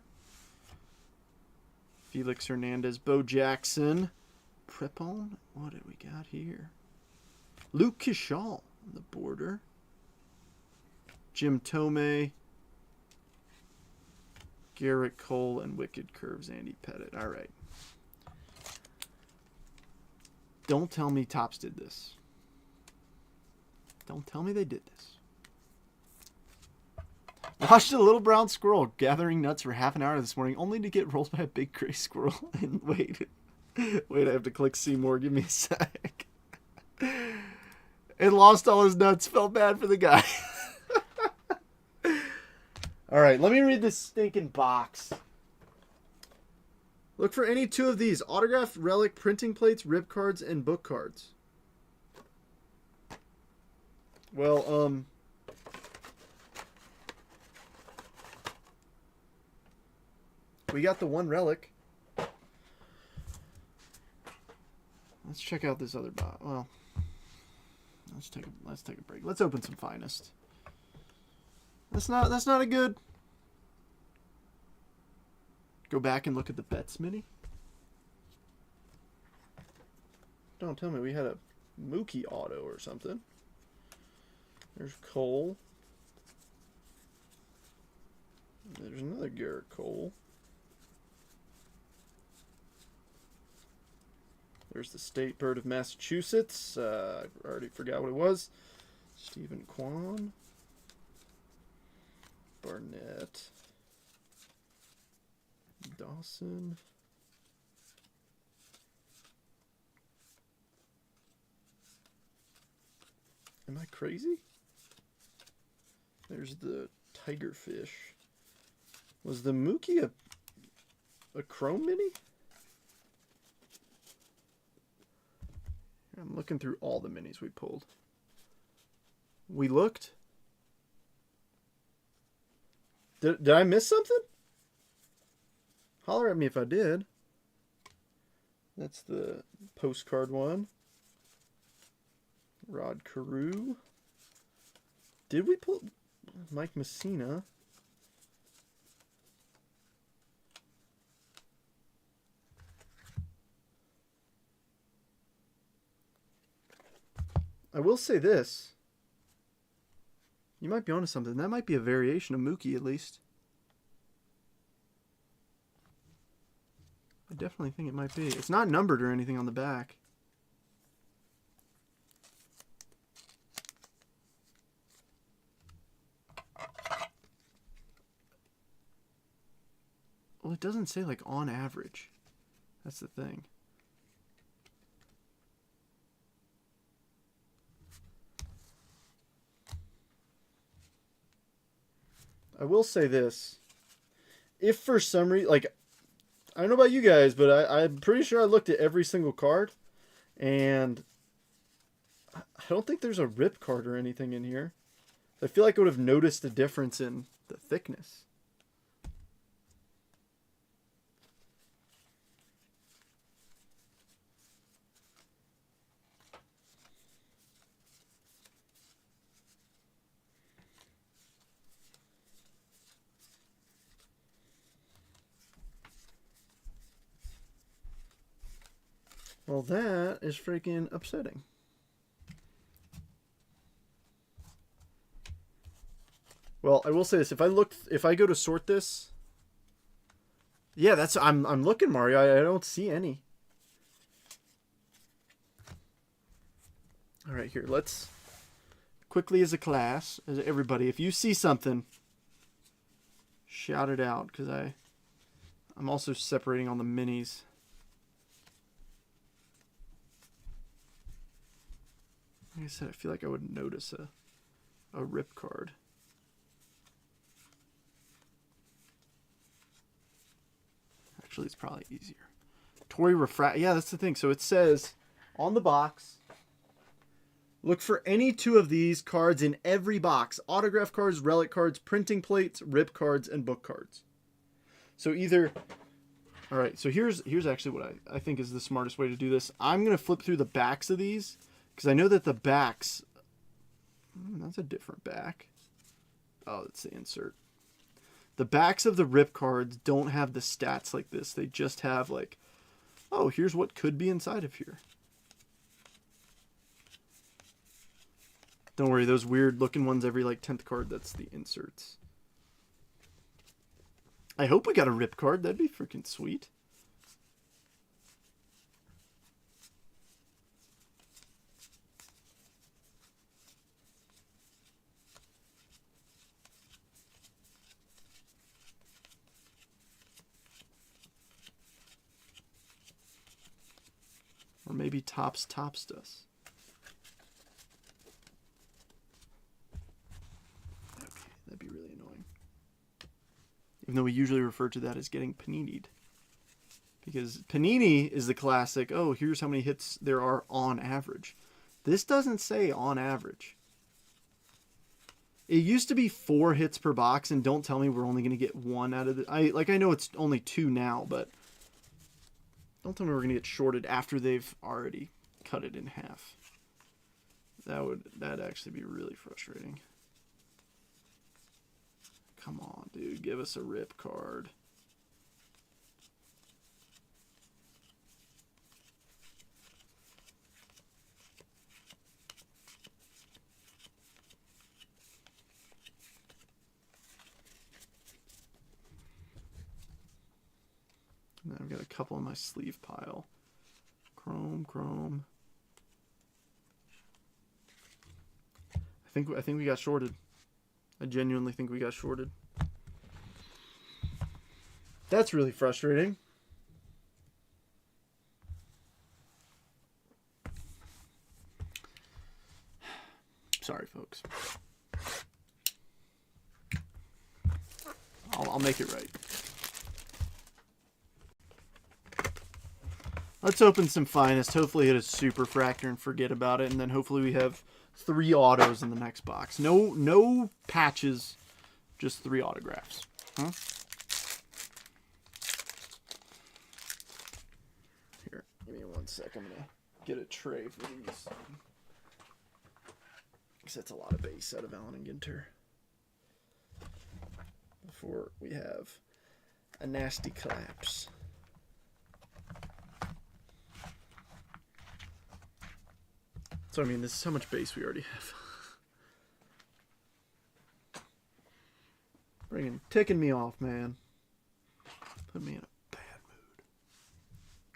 Felix Hernandez. Bo Jackson. Prepon. What did we got here? Luke Kishal on the border. Jim Tomei. Garrett Cole and Wicked Curves Andy Pettit. All right. Don't tell me Topps did this. Don't tell me they did this. Watched a little brown squirrel gathering nuts for half an hour this morning, only to get rolled by a big gray squirrel. And wait, I have to click see more. Give me a sec. And lost all his nuts. Felt bad for the guy. All right, let me read this stinking box. Look for any two of these: autograph, relic, printing plates, rip cards, and book cards. Well, we got the one relic. Let's check out this other box. Well, let's take a break. Let's open some Finest. That's not a good. Go back and look at the Betts mini. Don't tell me we had a Mookie auto or something. There's Cole. There's another Garrett Cole. There's the State Bird of Massachusetts. I already forgot what it was. Stephen Kwan. Barnett. Dawson. Am I crazy? There's the Tigerfish. Was the Mookie a Chrome Mini? I'm looking through all the minis we pulled. We looked. Did I miss something? Holler at me if I did. That's the postcard one. Rod Carew. Did we pull Mike Messina? I will say this. You might be onto something. That might be a variation of Mookie, at least. I definitely think it might be. It's not numbered or anything on the back. Well, it doesn't say, like, on average. That's the thing. I will say this. If for some reason, like, I don't know about you guys, but I'm pretty sure I looked at every single card, and I don't think there's a rip card or anything in here. I feel like I would have noticed a difference in the thickness. Well, that is freaking upsetting. Well, I will say this: if I go to sort this, yeah, I'm looking, Mario. I don't see any. All right, here, let's quickly as a class, as everybody, if you see something, shout it out, because I'm also separating on the minis. Like I said, I feel like I would notice a rip card. Actually, it's probably easier. Tory Refract. Yeah, that's the thing. So it says on the box, Look for any two of these cards in every box. Autograph cards, relic cards, printing plates, rip cards, and book cards. So either... Alright, so here's actually what I think is the smartest way to do this. I'm going to flip through the backs of these, because I know that the backs... that's a different back. Oh, that's the insert. The backs of the rip cards don't have the stats like this. They just have like, oh, here's what could be inside of here. Don't worry, those weird looking ones every like 10th card, that's the inserts. I hope we got a rip card. That'd be freaking sweet. Or maybe Topps does. Okay, that'd be really annoying. Even though we usually refer to that as getting panini'd. Because Panini is the classic, oh, here's how many hits there are on average. This doesn't say on average. It used to be 4 hits per box, and don't tell me we're only going to get 1 out of it. I know it's only 2 now, but don't tell me we're going to get shorted after they've already cut it in half. That'd actually be really frustrating. Come on, dude. Give us a rip card. And then I've got a couple in my sleeve pile. Chrome. I think we got shorted. I genuinely think we got shorted. That's really frustrating. Sorry, folks. I'll make it right. Let's open some Finest. Hopefully hit a super fractor and forget about it. And then hopefully we have 3 autos in the next box. No patches, just 3 autographs. Huh? Here, give me 1 sec. I'm going to get a tray for these. Because that's a lot of base out of Allen and Ginter. Before we have a nasty collapse. So, I mean, this is how much base we already have. Ticking me off, man. Put me in a bad mood.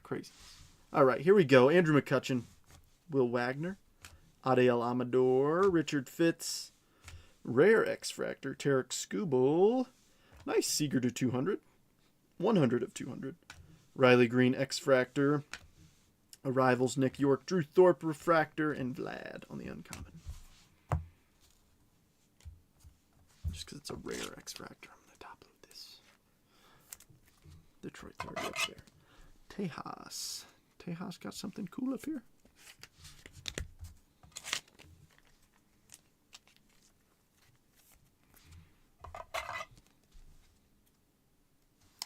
Crazy. All right, here we go. Andrew McCutcheon, Will Wagner, Adiel Amador, Richard Fitz, Rare X-Fractor, Tarek Skubal, nice Seager to 200, 100 of 200, Riley Green X-Fractor, Arrivals, Nick York, Drew Thorpe, Refractor, and Vlad on the uncommon. Just because it's a rare X-Fractor, I'm going to top load this. Detroit's already up there. Tejas. Tejas got something cool up here.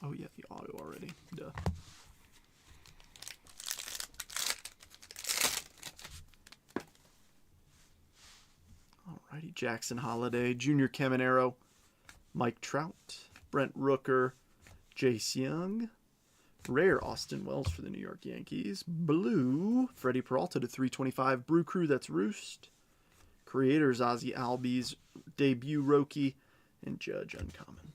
Oh yeah, the auto already. Duh. Alrighty, Jackson Holiday, Junior Caminero, Mike Trout, Brent Rooker, Jace Young, rare Austin Wells for the New York Yankees, blue Freddie Peralta to 325, Brew Crew, that's Roost, Creators Ozzy Albies, debut Roki, and Judge uncommon.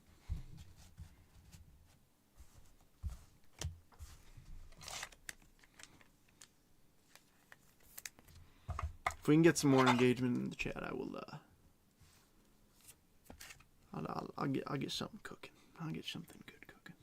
If we can get some more engagement in the chat, I will. I'll get something cooking. I'll get something good cooking.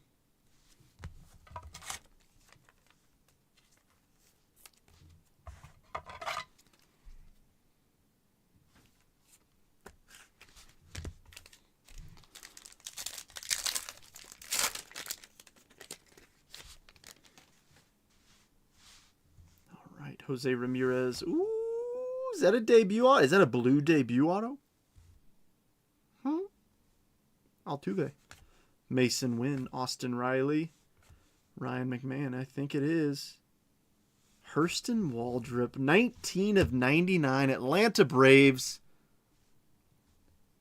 All right, Jose Ramirez. Ooh. that a debut auto? Is that a blue debut auto? Altuve. Mason Wynn, Austin Riley, Ryan McMahon. I think it is. Hurston Waldrop, 19 of 99, Atlanta Braves.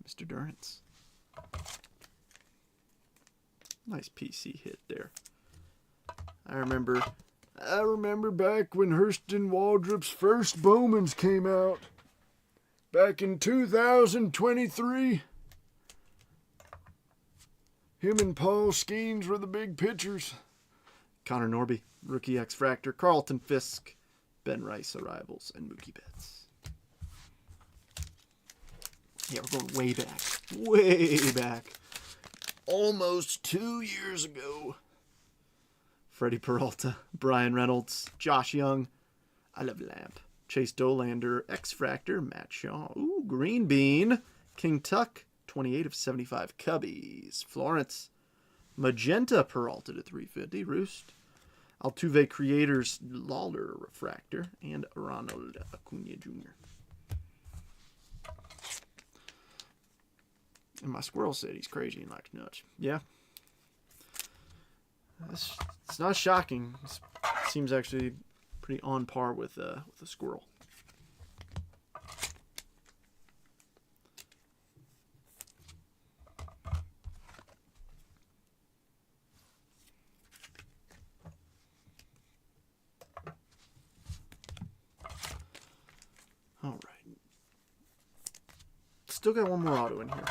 Mr. Durance. Nice PC hit there. I remember back when Hurston Waldrop's first Bowmans came out. Back in 2023. Him and Paul Skeens were the big pitchers. Connor Norby, rookie X-Fractor, Carlton Fisk, Ben Rice arrivals, and Mookie Betts. Yeah, we're going way back. Way back. Almost 2 years ago. Freddie Peralta, Brian Reynolds, Josh Young, I Love Lamp, Chase Dolander, X-Fractor, Matt Shaw, ooh, Green Bean, King Tuck, 28 of 75 Cubbies, Florence, Magenta Peralta to 350, Roost, Altuve Creators, Lawler Refractor, and Ronald Acuna Jr. And my squirrel said he's crazy and likes nuts. Yeah. It's not shocking. It seems actually pretty on par with a squirrel. All right. Still got one more auto in here.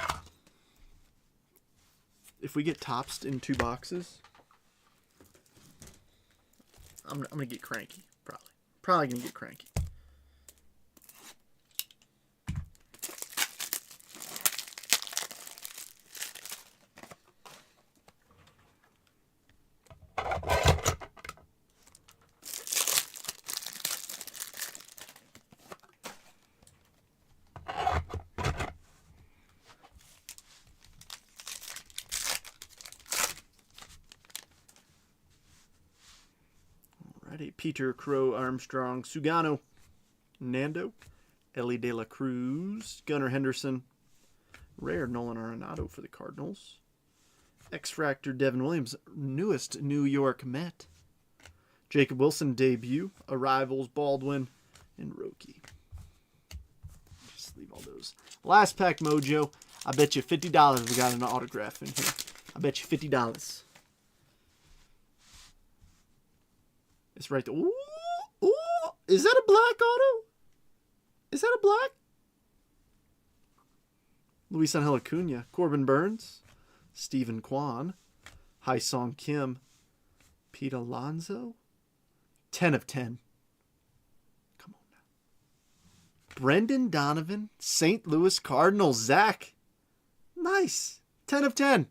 If we get topsed in 2 boxes, I'm gonna get cranky. Probably gonna get cranky. Peter Crow Armstrong, Sugano, Nando, Ellie De La Cruz, Gunnar Henderson, rare Nolan Arenado for the Cardinals, X-Fractor Devin Williams, newest New York Met, Jacob Wilson debut, Arrivals Baldwin, and Roki. Just leave all those. Last pack mojo. I bet you $50 we got an autograph in here. I bet you $50. It's right there. Ooh, ooh. Is that a black auto? Is that a black? Luis Angel Acuna, Corbin Burns, Stephen Kwan, Hai-Song Kim, Pete Alonso. 10 of 10. Come on now. Brendan Donovan, St. Louis Cardinals, Zach. Nice. 10 of 10.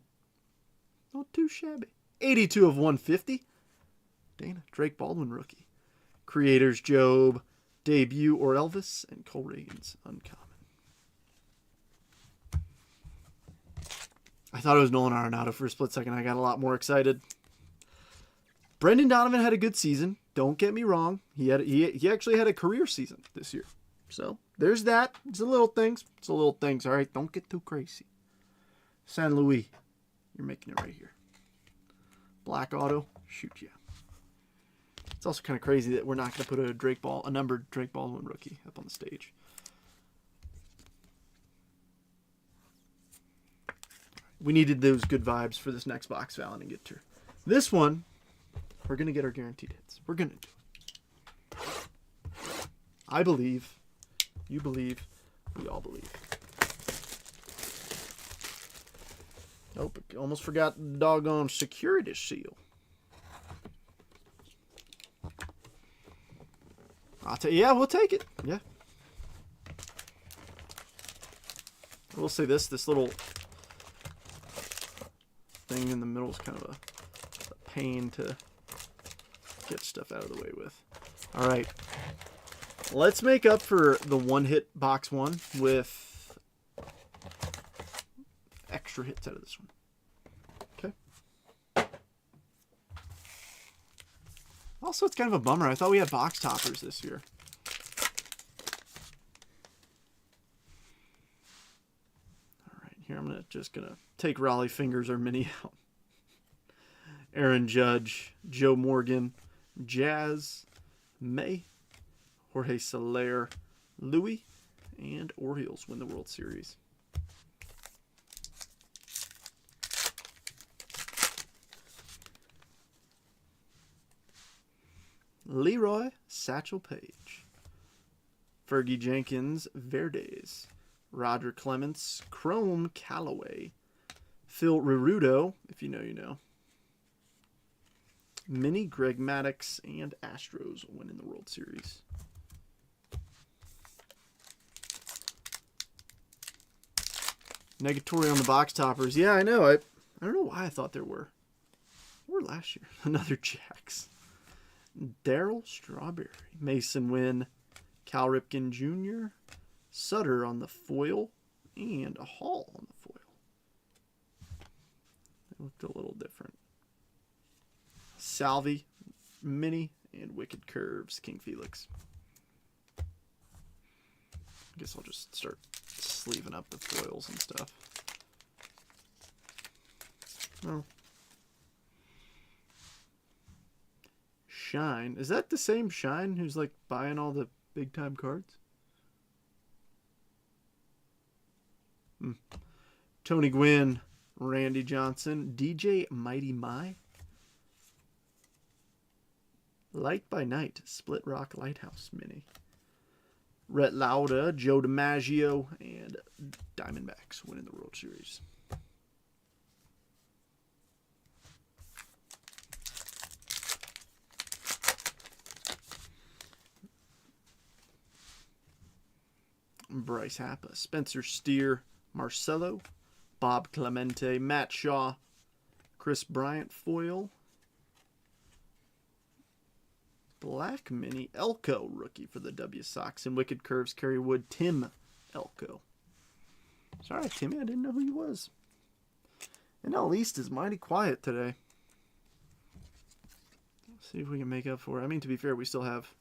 Not too shabby. 82 of 150. Dana, Drake Baldwin rookie. Creators, Job, debut, or Elvis, and Cole Reagan's uncommon. I thought it was Nolan Arenado for a split second. I got a lot more excited. Brendan Donovan had a good season. Don't get me wrong. He actually had a career season this year. So there's that. It's the little things. It's the little things. All right, don't get too crazy. San Luis, you're making it right here. Black auto, shoot ya. It's also kind of crazy that we're not going to put a numbered Drake Baldwin rookie up on the stage. We needed those good vibes for this next box, Valen and Ginter. This one, we're going to get our guaranteed hits. We're going to do it. I believe. You believe. We all believe. Nope, almost forgot the doggone security seal. I'll tell you, yeah, we'll take it. Yeah. I will say this little thing in the middle is kind of a pain to get stuff out of the way with. All right. Let's make up for the one-hit box one with extra hits out of this one. Okay. Also, it's kind of a bummer. I thought we had box toppers this year. just going to take Raleigh Fingers or Mini out. Aaron Judge, Joe Morgan, Jazz, May, Jorge Soler, Louis, and Orioles win the World Series. Leroy Satchel Paige, Fergie Jenkins Verdes, Roger Clements Chrome Callaway, Phil Rerudo, if you know you know, Mini Greg Maddux, and Astros winning the World Series. Negatory on the box toppers. Yeah, I know. I don't know why I thought there were. Where last year? Another Jacks. Darryl Strawberry, Mason Wynn, Cal Ripken Jr., Sutter on the foil, and a Hall on the foil. It looked a little different. Salvi, Mini, and Wicked Curves, King Felix. I guess I'll just start sleeving up the foils and stuff. Well. Shine. Is that the same Shine who's like buying all the big time cards? Tony Gwynn, Randy Johnson, DJ Mighty My, Light by Night, Split Rock Lighthouse Mini, Rhett Lauda, Joe DiMaggio, and Diamondbacks winning the World Series. Bryce Happa, Spencer Steer, Marcelo, Bob Clemente, Matt Shaw, Chris Bryant foil, Black Mini, Elko rookie for the W Sox, and Wicked Curves, Kerry Wood, Tim Elko. Sorry, Timmy, I didn't know who he was. NL East is mighty quiet today. Let's see if we can make up for it. I mean, to be fair, we still have,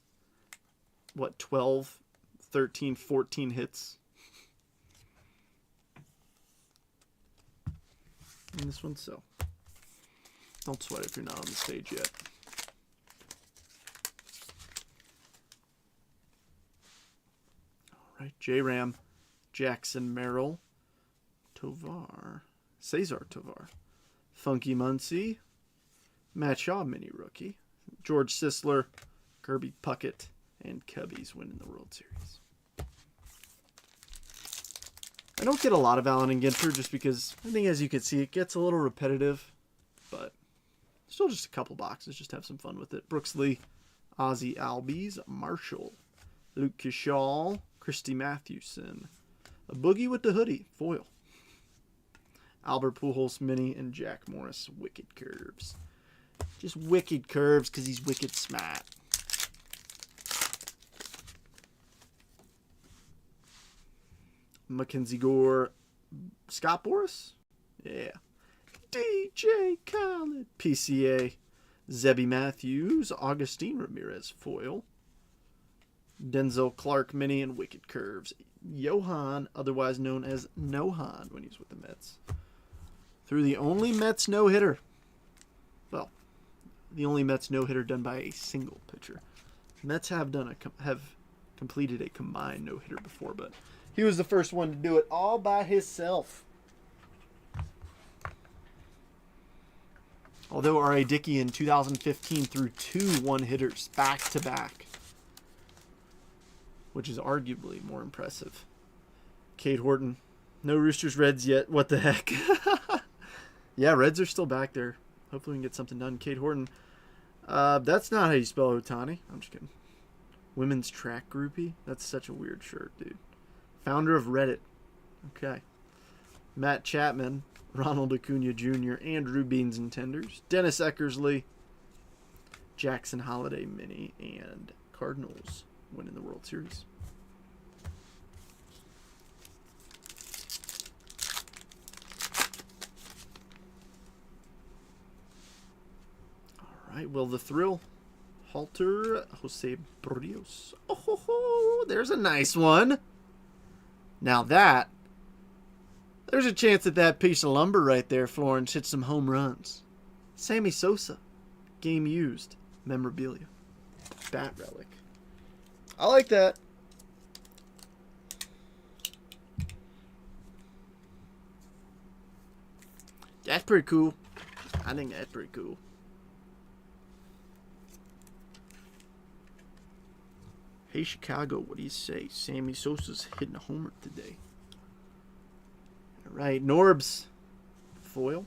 what, 12, 13, 14 hits. And this one, so don't sweat if you're not on the stage yet. All right, J-Ram, Jackson Merrill, Tovar, Cesar Tovar, Funky Muncie, Matt Shaw mini rookie, George Sisler, Kirby Puckett, and Cubbies winning the World Series. I don't get a lot of Allen and Ginter just because I think, as you can see, it gets a little repetitive, but still just a couple boxes. Just have some fun with it. Brooks Lee, Ozzie Albies, Marshall, Luke Kishal, Christy Mathewson, a Boogie with the hoodie, foil, Albert Pujols mini, and Jack Morris Wicked Curves. Just Wicked Curves because he's wicked smart. Mackenzie Gore, Scott Boras, yeah, DJ Khaled, PCA, Zebby Matthews, Augustine Ramirez foil, Denzel Clark mini, and Wicked Curves, Johan, otherwise known as Nohan when he's with the Mets, through the only Mets no-hitter. Well, the only Mets no-hitter done by a single pitcher. Mets have completed a combined no-hitter before, but he was the first one to do it all by himself. Although R.A. Dickey in 2015 threw 2 one-hitters back-to-back, which is arguably more impressive. Cade Horton, no Roosters Reds yet. What the heck? Yeah, Reds are still back there. Hopefully we can get something done. Cade Horton, that's not how you spell Otani. I'm just kidding. Women's track groupie? That's such a weird shirt, dude. Founder of Reddit. Okay. Matt Chapman, Ronald Acuna Jr., Andrew Beans and Tenders, Dennis Eckersley, Jackson Holiday mini, and Cardinals winning the World Series. All right, well, the thrill. Halter, Jose Barrios. Oh, there's a nice one. Now that There's a chance that that piece of lumber right there, Florence, hits some home runs. Sammy Sosa. Game used. Memorabilia. Bat relic. I like that. That's pretty cool. I think that's pretty cool. Hey, Chicago, what do you say? Sammy Sosa's hitting a homer today. All right, Norbs. Foil.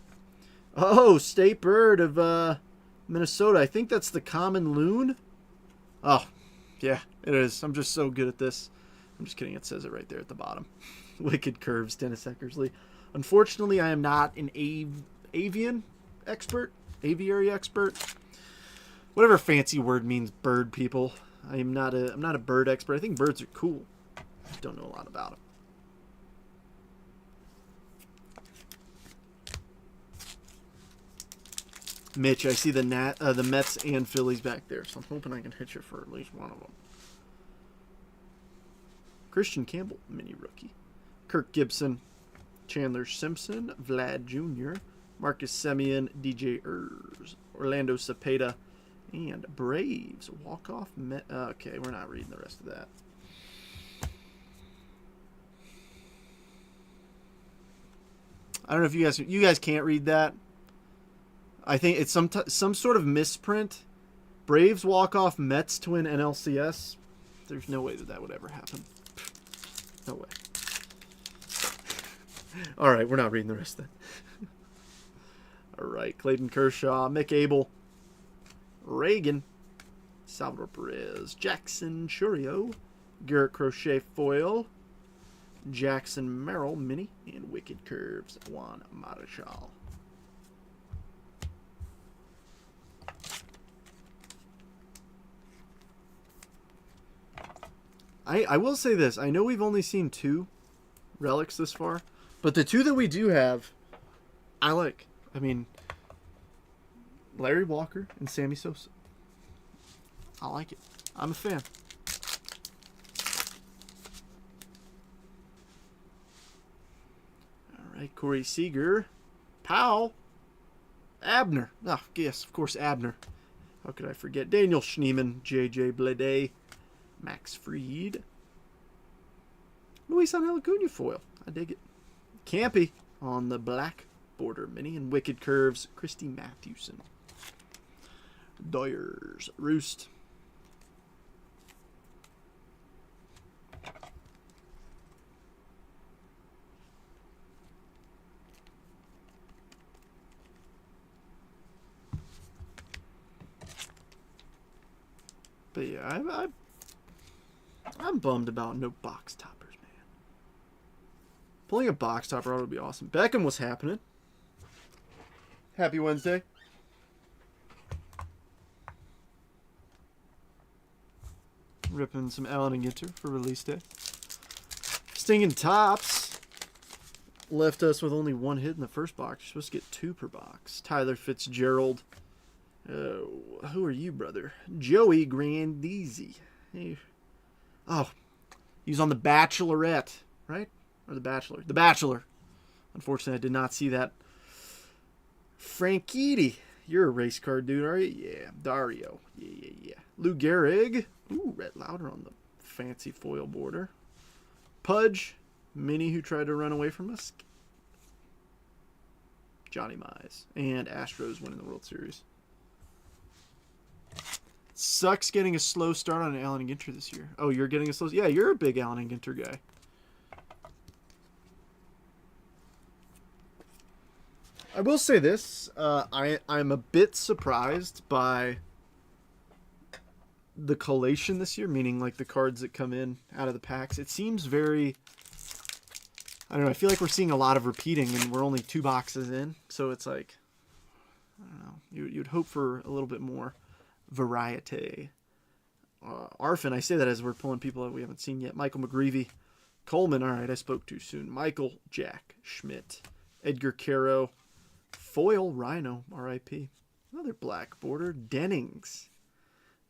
Oh, state bird of Minnesota. I think that's the common loon. Oh, yeah, it is. I'm just so good at this. I'm just kidding. It says it right there at the bottom. Wicked curves, Dennis Eckersley. Unfortunately, I am not an avian expert, aviary expert. Whatever fancy word means, bird people. I'm not a bird expert. I think birds are cool. Just don't know a lot about them. Mitch, I see the Mets and Phillies back there, so I'm hoping I can hit you for at least one of them. Christian Campbell, mini rookie. Kirk Gibson, Chandler Simpson, Vlad Jr., Marcus Semien, DJ Ers, Orlando Cepeda, and Braves walk-off. Okay, we're not reading the rest of that. I don't know if you guys can't read that. I think it's some sort of misprint. Braves walk-off, Mets to win NLCS. There's no way that would ever happen. No way. All right, we're not reading the rest of that. All right, Clayton Kershaw, Mick Abel, Reagan, Salvador Perez, Jackson Churio, Garrett Crochet foil, Jackson Merrill mini, and Wicked Curves, Juan Marichal. I will say this. I know we've only seen 2 relics this far, but the 2 that we do have, I like. I mean, Larry Walker and Sammy Sosa. I like it. I'm a fan. All right, Corey Seager, Powell, Abner. Oh, yes, of course, Abner. How could I forget? Daniel Schneemann, J.J. Bleday, Max Fried, Luis Angel Acuna foil. I dig it. Campy on the black border mini, and Wicked Curves, Christy Mathewson. Doyers, Roost. But yeah, I'm bummed about no box toppers, man. Pulling a box topper out would be awesome. Beckham was happening. Happy Wednesday. Ripping some Allen and Ginter for release day. Stinging Tops left us with only 1 hit in the first box. You're supposed to get 2 per box. Tyler Fitzgerald. Who are you, brother? Joey Grandisi. Hey. Oh, he's on The Bachelorette, right? Or The Bachelor? The Bachelor. Unfortunately, I did not see that. Franchitti. You're a race car dude, are you? Yeah. Dario. Yeah. Lou Gehrig. Ooh, Rhett Lauder on the fancy foil border. Pudge. Minnie, who tried to run away from us. Johnny Mize. And Astros winning the World Series. Sucks getting a slow start on Allen and Ginter this year. Oh, you're getting a slow... Yeah, you're a big Allen and Ginter guy. I will say this. I'm a bit surprised by the collation this year, meaning like the cards that come in out of the packs. It seems very... I don't know. I feel like we're seeing a lot of repeating, and we're only 2 boxes in. So it's like... I don't know. You'd hope for a little bit more variety. Arfin, I say that as we're pulling people that we haven't seen yet. Michael McGreevy. Coleman, all right, I spoke too soon. Michael Jack Schmidt. Edgar Caro. Foil Rhino, R.I.P. Another black border. Dennings.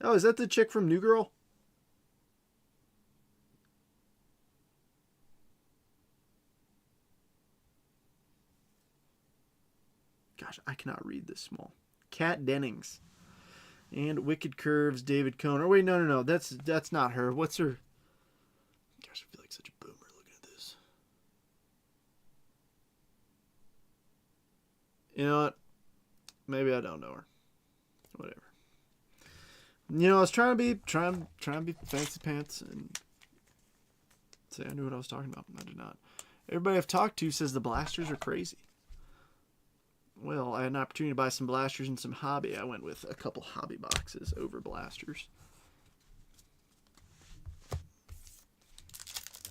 Oh, is that the chick from New Girl? Gosh, I cannot read this small. Kat Dennings. And Wicked Curves, David Cohn. Oh, wait, no. That's not her. What's her? Gosh, I feel like such a boomer looking at this. You know what? Maybe I don't know her. Whatever. You know, I was trying to be fancy pants and say I knew what I was talking about. I did not. Everybody I've talked to says the blasters are crazy. Well, I had an opportunity to buy some blasters and some hobby. I went with a couple hobby boxes over blasters.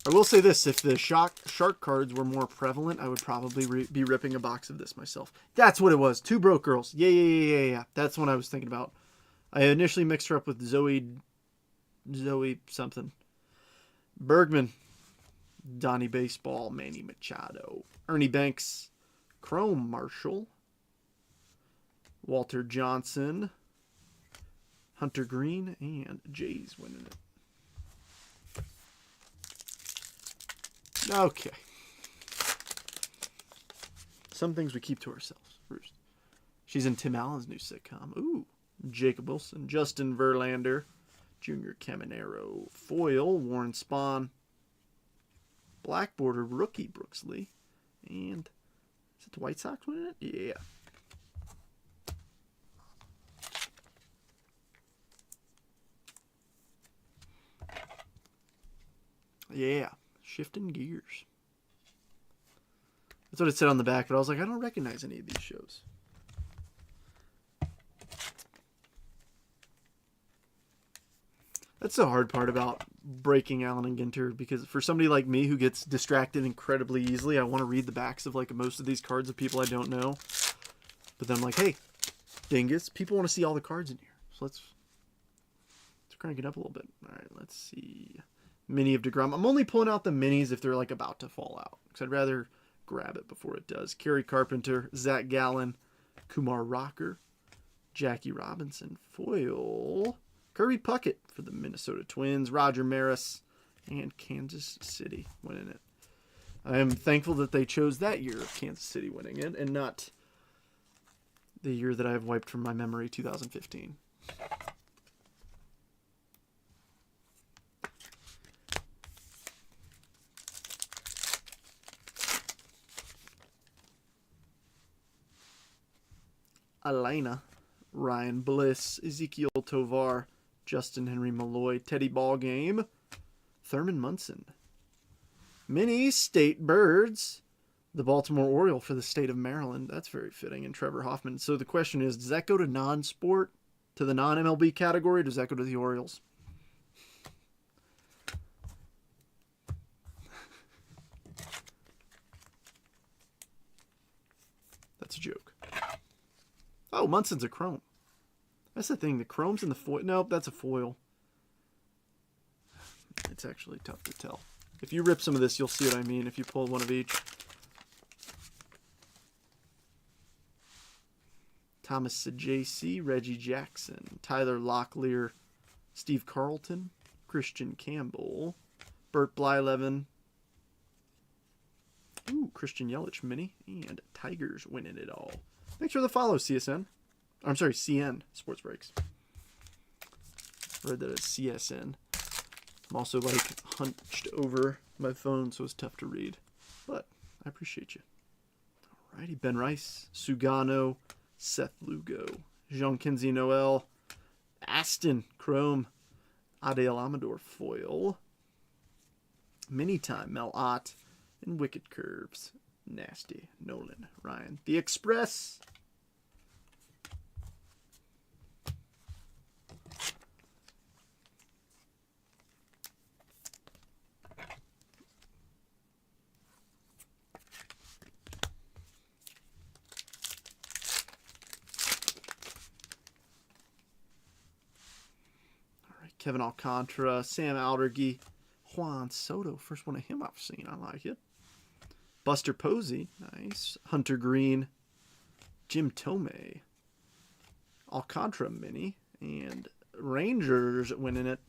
I will say this, if the shark cards were more prevalent, I would probably be ripping a box of this myself. That's what it was. Two Broke Girls. Yeah. That's what I was thinking about. I initially mixed her up with Zoe something. Bergman. Donnie Baseball. Manny Machado. Ernie Banks. Chrome Marshall. Walter Johnson. Hunter Green. And Jays winning it. Okay. Some things we keep to ourselves. First. She's in Tim Allen's new sitcom. Ooh. Jacob Wilson. Justin Verlander. Junior Caminero. Foil. Warren Spahn. Black border rookie Brooks Lee. And is it the White Sox winning it? Yeah. Yeah. Shifting gears. That's what it said on the back, but I was like, I don't recognize any of these shows. That's the hard part about breaking Allen and Ginter, because for somebody like me who gets distracted incredibly easily, I want to read the backs of like most of these cards of people I don't know. But then I'm like, hey, dingus, people want to see all the cards in here. So let's crank it up a little bit. All right, let's see. Mini of DeGrom. I'm only pulling out the minis if they're like about to fall out, because I'd rather grab it before it does. Kerry Carpenter, Zach Gallen, Kumar Rocker, Jackie Robinson, foil, Kirby Puckett for the Minnesota Twins, Roger Maris, and Kansas City winning it. I am thankful that they chose that year of Kansas City winning it and not the year that I have wiped from my memory, 2015. Elena, Ryan Bliss, Ezekiel Tovar, Justin Henry Malloy, Teddy Ballgame, Thurman Munson. Mini State Birds, the Baltimore Oriole for the state of Maryland. That's very fitting. And Trevor Hoffman. So the question is, does that go to non-sport, to the non-MLB category, or does that go to the Orioles? That's a joke. Oh, Munson's a chrome. That's the thing. The chrome's in the foil. Nope, that's a foil. It's actually tough to tell. If you rip some of this, you'll see what I mean if you pull one of each. Thomas Sajaci, Reggie Jackson, Tyler Locklear, Steve Carlton, Christian Campbell, Burt Blyleven, Christian Yelich mini, and Tigers winning it all. Thanks for the follow, CSN. I'm sorry, CN Sports Breaks. Read that as CSN. I'm also like hunched over my phone, so it's tough to read. But I appreciate you. Alrighty, Ben Rice, Sugano, Seth Lugo, Jean-Kinsey Noel, Aston, Chrome, Adele Amador foil, Mini Time, Mel Ott, and Wicked Curves, Nasty, Nolan, Ryan. The Express. Kevin Alcantara, Sam Aldergy, Juan Soto. First one of him I've seen. I like it. Buster Posey. Nice. Hunter Green. Jim Tomei. Alcantara mini. And Rangers winning it.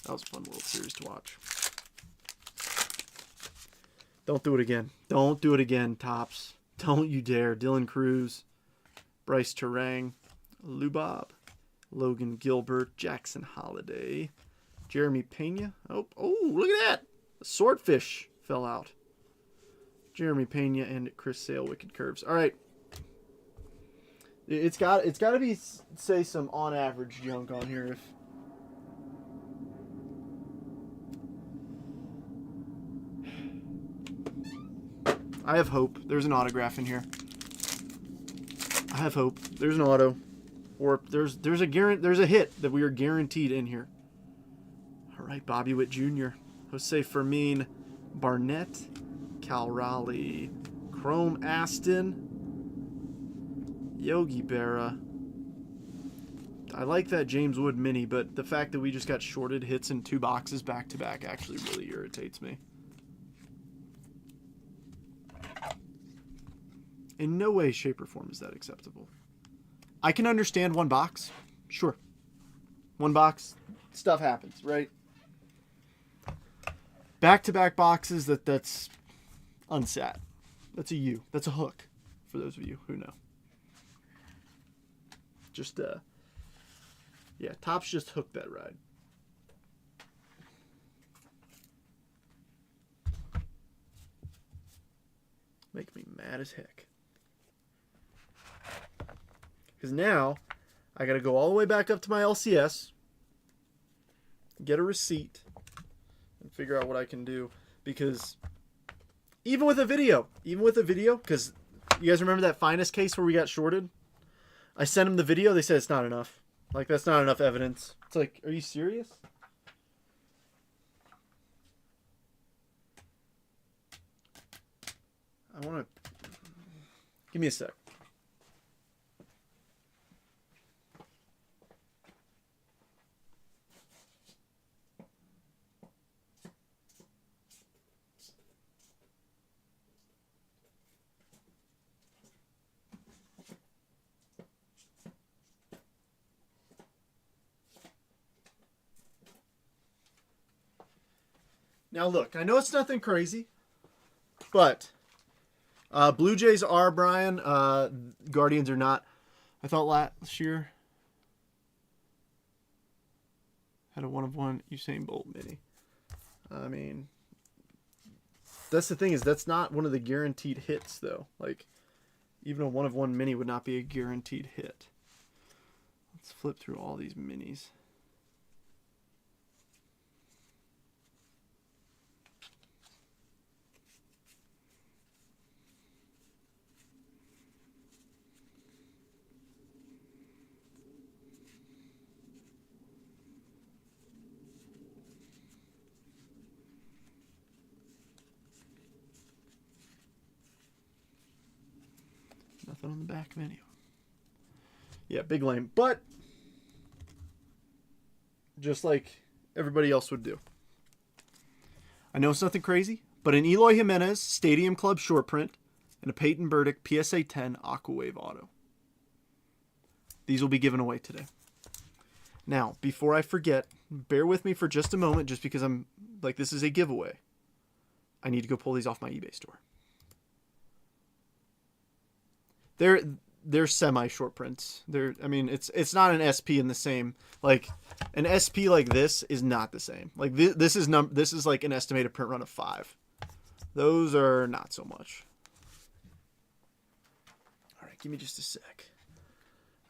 That was a fun World Series to watch. Don't do it again. Don't do it again, Topps. Don't you dare. Dylan Cruz, Bryce Terang, Lubob, Logan Gilbert, Jackson Holiday, Jeremy Pena. Oh, look at that. A swordfish fell out. Jeremy Pena and Chris Sale, Wicked Curves. All right. It's got to be, say, some on average junk on here. If I have hope. There's an autograph in here. I have hope. There's an auto, or there's a hit that we are guaranteed in here. All right, Bobby Witt Jr., Jose Fermin, Barnett, Cal Raleigh, Chrome Aston, Yogi Berra. I like that James Wood mini, but the fact that we just got shorted hits in 2 boxes back to back actually really irritates me. In no way, shape, or form is that acceptable. I can understand 1 box. Sure. 1 box, stuff happens, right? Back-to-back boxes, that's unsat. That's a U. That's a hook, for those of you who know. Just, yeah, Topps just hooked that ride. Make me mad as heck. Because now, I got to go all the way back up to my LCS, get a receipt, and figure out what I can do. Because even with a video, because you guys remember that Finest case where we got shorted? I sent them the video, they said it's not enough. Like, that's not enough evidence. It's like, are you serious? I want to... Give me a sec. Now look, I know it's nothing crazy, but Blue Jays are, Brian. Guardians are not. I thought last year had a 1/1 Usain Bolt mini. I mean, that's the thing, is that's not one of the guaranteed hits though. Like, even a 1/1 mini would not be a guaranteed hit. Let's flip through all these minis. Nothing on the back menu. Yeah, big lame. But just like everybody else would do. I know it's nothing crazy, but an Eloy Jimenez Stadium Club short print and a Peyton Burdick PSA 10 Aquawave Auto. These will be given away today. Now, before I forget, bear with me for just a moment, just because I'm like, this is a giveaway. I need to go pull these off my eBay store. They're semi short prints. I mean, it's not an SP in the same, like an SP like this is not the same. Like this is like an estimated print run of 5. Those are not so much. All right, give me just a sec.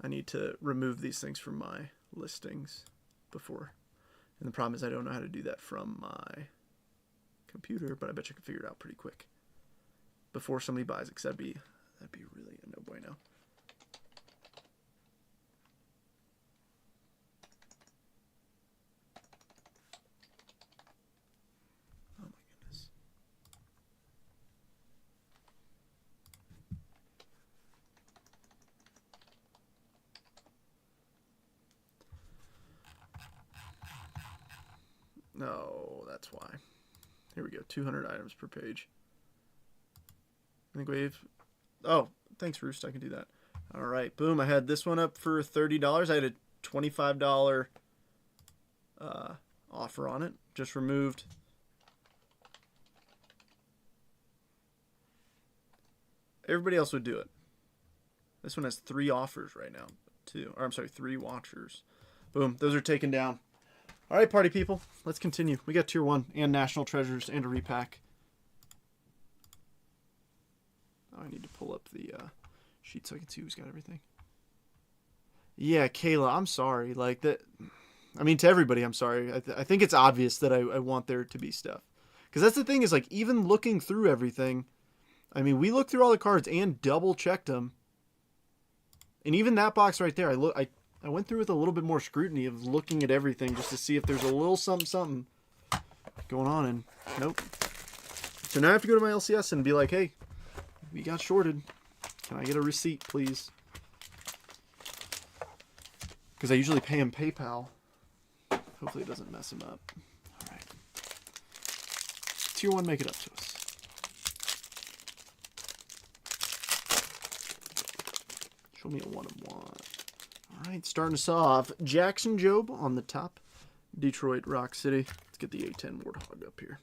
I need to remove these things from my listings before. And the problem is I don't know how to do that from my computer, but I bet you can figure it out pretty quick before somebody buys it, because that'd be really a no bueno. Oh my goodness. No, that's why. Here we go. 200 items per page. I think we've... Oh, thanks, Roost. I can do that. All right. Boom. I had this one up for $30. I had a $25 offer on it. Just removed. Everybody else would do it. This one has 3 offers right now. 3 watchers. Boom. Those are taken down. All right, party people. Let's continue. We got tier 1 and national treasures and a repack. Oh, I need to pull up the sheet so I can see who's got everything. Yeah, Kayla, I'm sorry. Like that. I mean, to everybody, I'm sorry. I think it's obvious that I want there to be stuff. Because that's the thing is, like, even looking through everything, I mean, we looked through all the cards and double-checked them. And even that box right there, I went through with a little bit more scrutiny of looking at everything just to see if there's a little something going on, and nope. So now I have to go to my LCS and be like, hey, we got shorted. Can I get a receipt, please? Because I usually pay him PayPal. Hopefully it doesn't mess him up. All right. Tier 1, make it up to us. Show me a 1 of 1. All right, starting us off. Jackson Jobe on the top. Detroit Rock City. Let's get the A10 Warthog up here.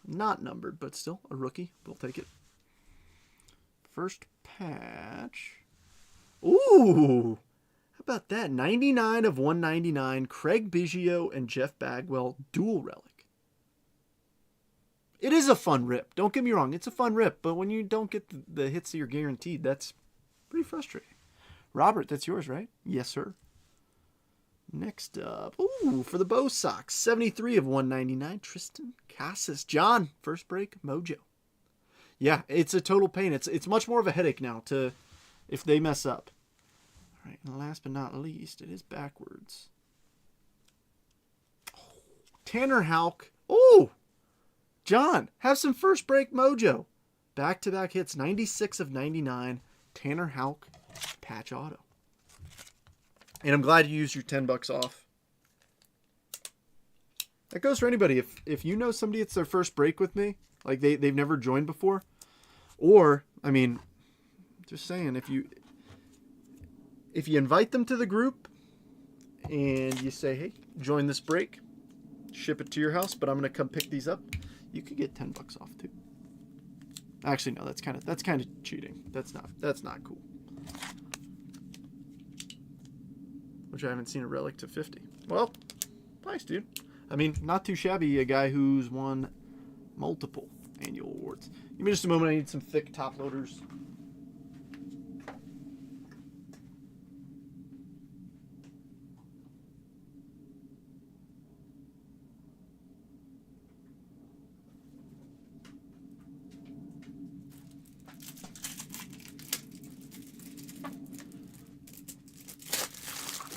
Not numbered, but still a rookie. We'll take it. First patch. Ooh! How about that? 99 of 199. Craig Biggio and Jeff Bagwell dual relic. It is a fun rip. Don't get me wrong. It's a fun rip. But when you don't get the hits that you're guaranteed, that's pretty frustrating. Robert, that's yours, right? Yes, sir. Next up. Ooh, for the Bo Sox. 73 of 199. Tristan Casas. John, first break, Mojo. Yeah, it's a total pain. It's much more of a headache now if they mess up. All right, and last but not least, it is backwards. Oh, Tanner Houck. Oh, John, have some first break mojo. Back-to-back hits, 96 of 99. Tanner Houck, patch auto. And I'm glad you used your $10 off. That goes for anybody. If you know somebody it's their first break with me, like they've never joined before, or, I mean, just saying, if you invite them to the group and you say, hey, join this break, ship it to your house, but I'm going to come pick these up, you could get $10 off too. Actually, no, that's kind of cheating. That's not cool. Which I haven't seen a relic to 50. Well, nice, dude. I mean, not too shabby, a guy who's won multiple annual awards. Give me just a moment, I need some thick top loaders.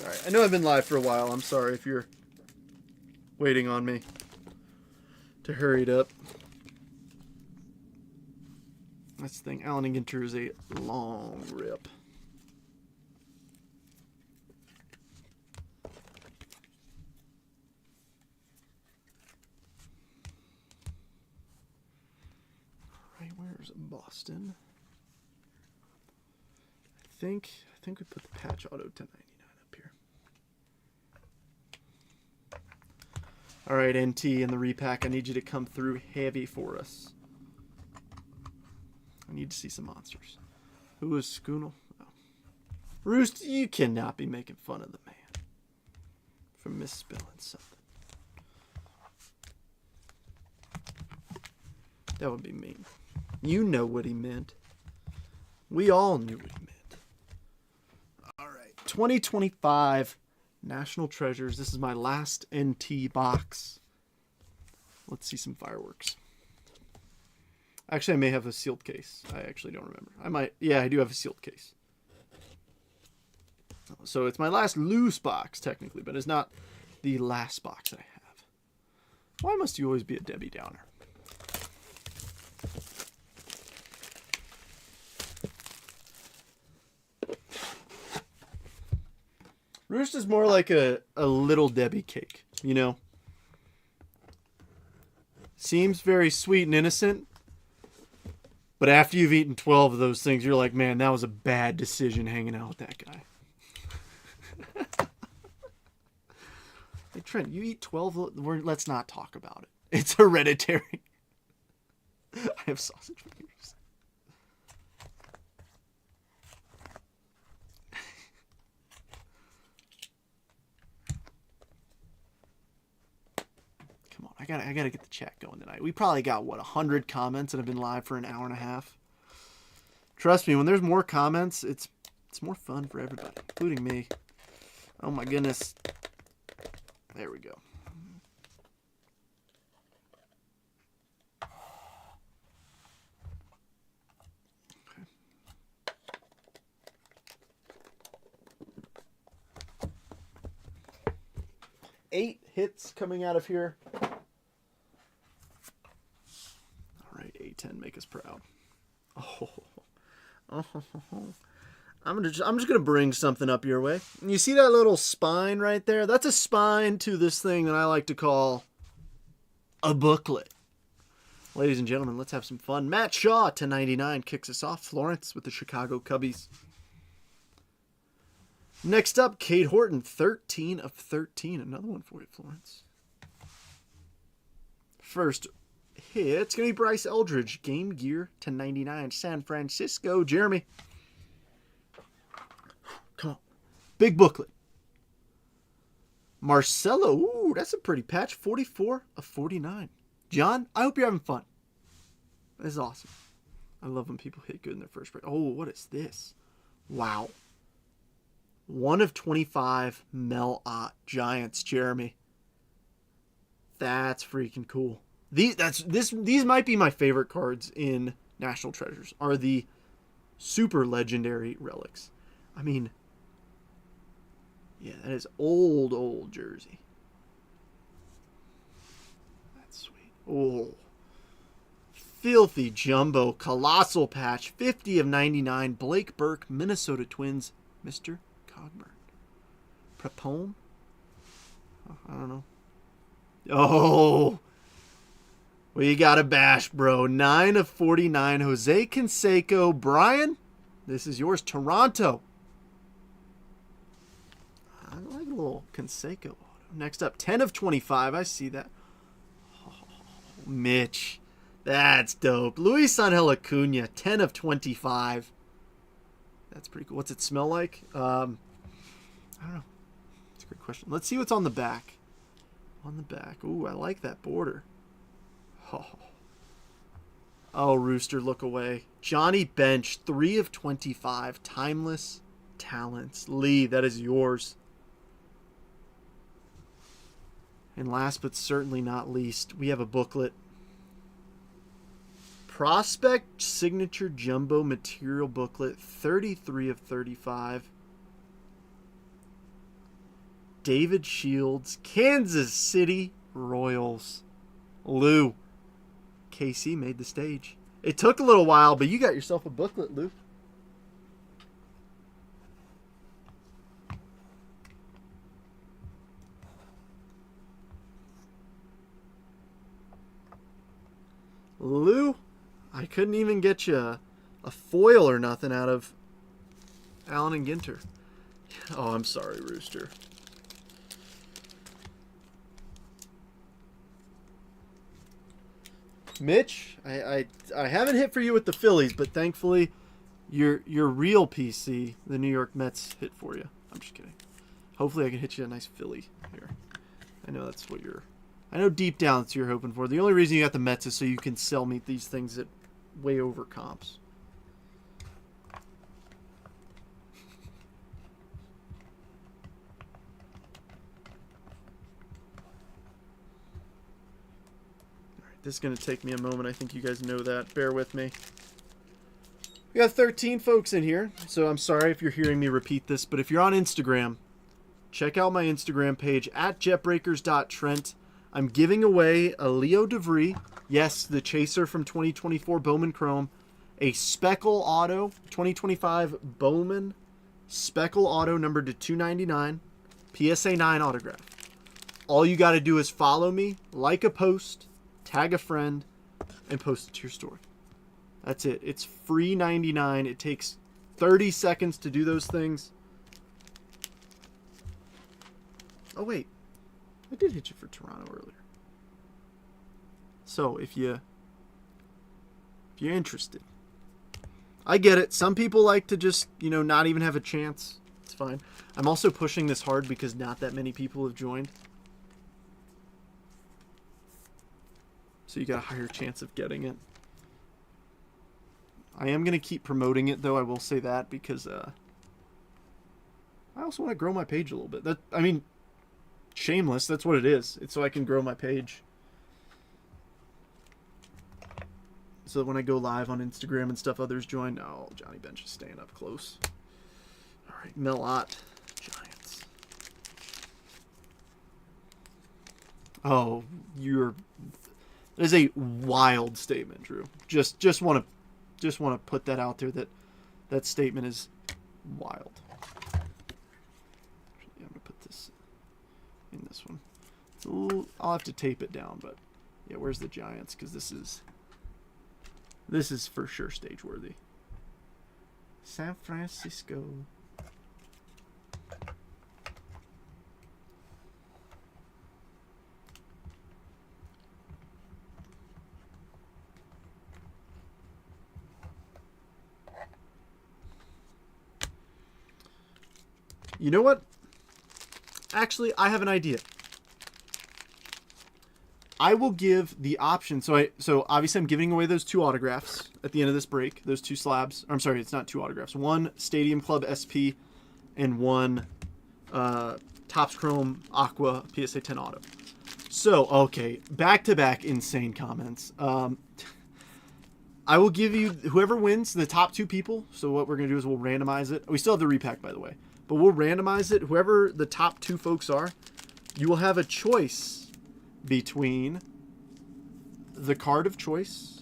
Alright, I know I've been live for a while. I'm sorry if you're waiting on me to hurry it up. That's the thing. Allen and Ginter is a long rip. Alright, where's Boston? I think we put the patch auto 1099 up here. Alright, NT in the repack. I need you to come through heavy for us. I need to see some monsters. Who is Schoonel? Oh. Roost, you cannot be making fun of the man for misspelling something. That would be mean. You know what he meant. We all knew what he meant. All right. 2025 National Treasures. This is my last NT box. Let's see some fireworks. Actually, I may have a sealed case. I actually don't remember. I might. Yeah, I do have a sealed case. So it's my last loose box, technically, but it's not the last box that I have. Why must you always be a Debbie Downer? Roost is more like a little Debbie cake, you know? Seems very sweet and innocent. But after you've eaten 12 of those things, you're like, man, that was a bad decision hanging out with that guy. Hey, Trent, you eat 12? Let's not talk about it. It's hereditary. I have sausage fingers. gotta get the chat going tonight. We probably got, what, 100 comments that have been live for an hour and a half. Trust me, when there's more comments, it's more fun for everybody, including me. Oh my goodness. There we go. Okay. 8 hits coming out of here. All right, A10, make us proud. Oh. I'm just gonna bring something up your way. You see that little spine right there? That's a spine to this thing that I like to call a booklet. Ladies and gentlemen, let's have some fun. Matt Shaw to 99 kicks us off. Florence with the Chicago Cubbies. Next up, Cade Horton, 13 of 13. Another one for you, Florence. First hit, it's going to be Bryce Eldridge. Game Gear to 99. San Francisco. Jeremy. Come on. Big booklet. Marcelo. Ooh, that's a pretty patch. 44 of 49. John, I hope you're having fun. This is awesome. I love when people hit good in their first break. Oh, what is this? Wow. 1 of 25 Mel Ott Giants, Jeremy. That's freaking cool. These might be my favorite cards in National Treasures, are the super legendary relics. I mean, yeah, that is old jersey. That's sweet. Oh. Filthy jumbo colossal patch, 50 of 99. Blake Burke, Minnesota Twins, Mr. Cogburn. Prepone? Oh, I don't know. Oh, well, you got to bash, bro. 9 of 49. Jose Canseco. Brian, this is yours. Toronto. I like a little Canseco auto. Next up, 10 of 25. I see that. Oh, Mitch. That's dope. Luis Angel Acuna, 10 of 25. That's pretty cool. What's it smell like? I don't know. That's a great question. Let's see what's on the back. On the back. Ooh, I like that border. Oh, Rooster, look away. Johnny Bench, 3 of 25. Timeless talents. Lee, that is yours. And last but certainly not least, we have a booklet. Prospect Signature Jumbo Material Booklet, 33 of 35. David Shields, Kansas City Royals. Lou, KC made the stage. It took a little while, but you got yourself a booklet, Lou. Lou, I couldn't even get you a foil or nothing out of Allen and Ginter. Oh, I'm sorry, Rooster. Mitch, I haven't hit for you with the Phillies, but thankfully your real PC, the New York Mets, hit for you. I'm just kidding. Hopefully I can hit you a nice Philly here. I know that's what I know deep down that's what you're hoping for. The only reason you got the Mets is so you can sell me these things at way over comps. This is going to take me a moment. I think you guys know that. Bear with me. We got 13 folks in here, so I'm sorry if you're hearing me repeat this, but if you're on Instagram, check out my Instagram page, at jetbreakers.trent. I'm giving away a Leo DeVry, yes, the Chaser from 2024 Bowman Chrome, a Speckle Auto, 2025 Bowman Speckle Auto numbered to 299, PSA 9 autograph. All you got to do is follow me, like a post, tag a friend, and post it to your story. That's it. It's free 99. It takes 30 seconds to do those things. Oh, wait. I did hit you for Toronto earlier. So, if you're interested. I get it. Some people like to just, not even have a chance. It's fine. I'm also pushing this hard because not that many people have joined. So you got a higher chance of getting it. I am going to keep promoting it, though. I will say that because I also want to grow my page a little bit. I mean, shameless. That's what it is. It's so I can grow my page. So that when I go live on Instagram and stuff, others join. Oh, Johnny Bench is staying up close. All right, Melot, Giants. Oh, that is a wild statement, Drew. Just want to put that out there that statement is wild. Actually, I'm gonna put this in this one. I'll have to tape it down, but yeah, where's the Giants? Because this is for sure stage worthy. San Francisco. You know what? Actually, I have an idea. I will give the option. So obviously I'm giving away those 2 autographs at the end of this break. Those 2 slabs. I'm sorry, it's not 2 autographs. 1 Stadium Club SP and 1 Topps Chrome Aqua PSA 10 Auto. So, okay, back-to-back insane comments. I will give you, whoever wins, the top 2 people. So what we're going to do is we'll randomize it. We still have the repack, by the way. But we'll randomize it. Whoever the top 2 folks are, you will have a choice between the card of choice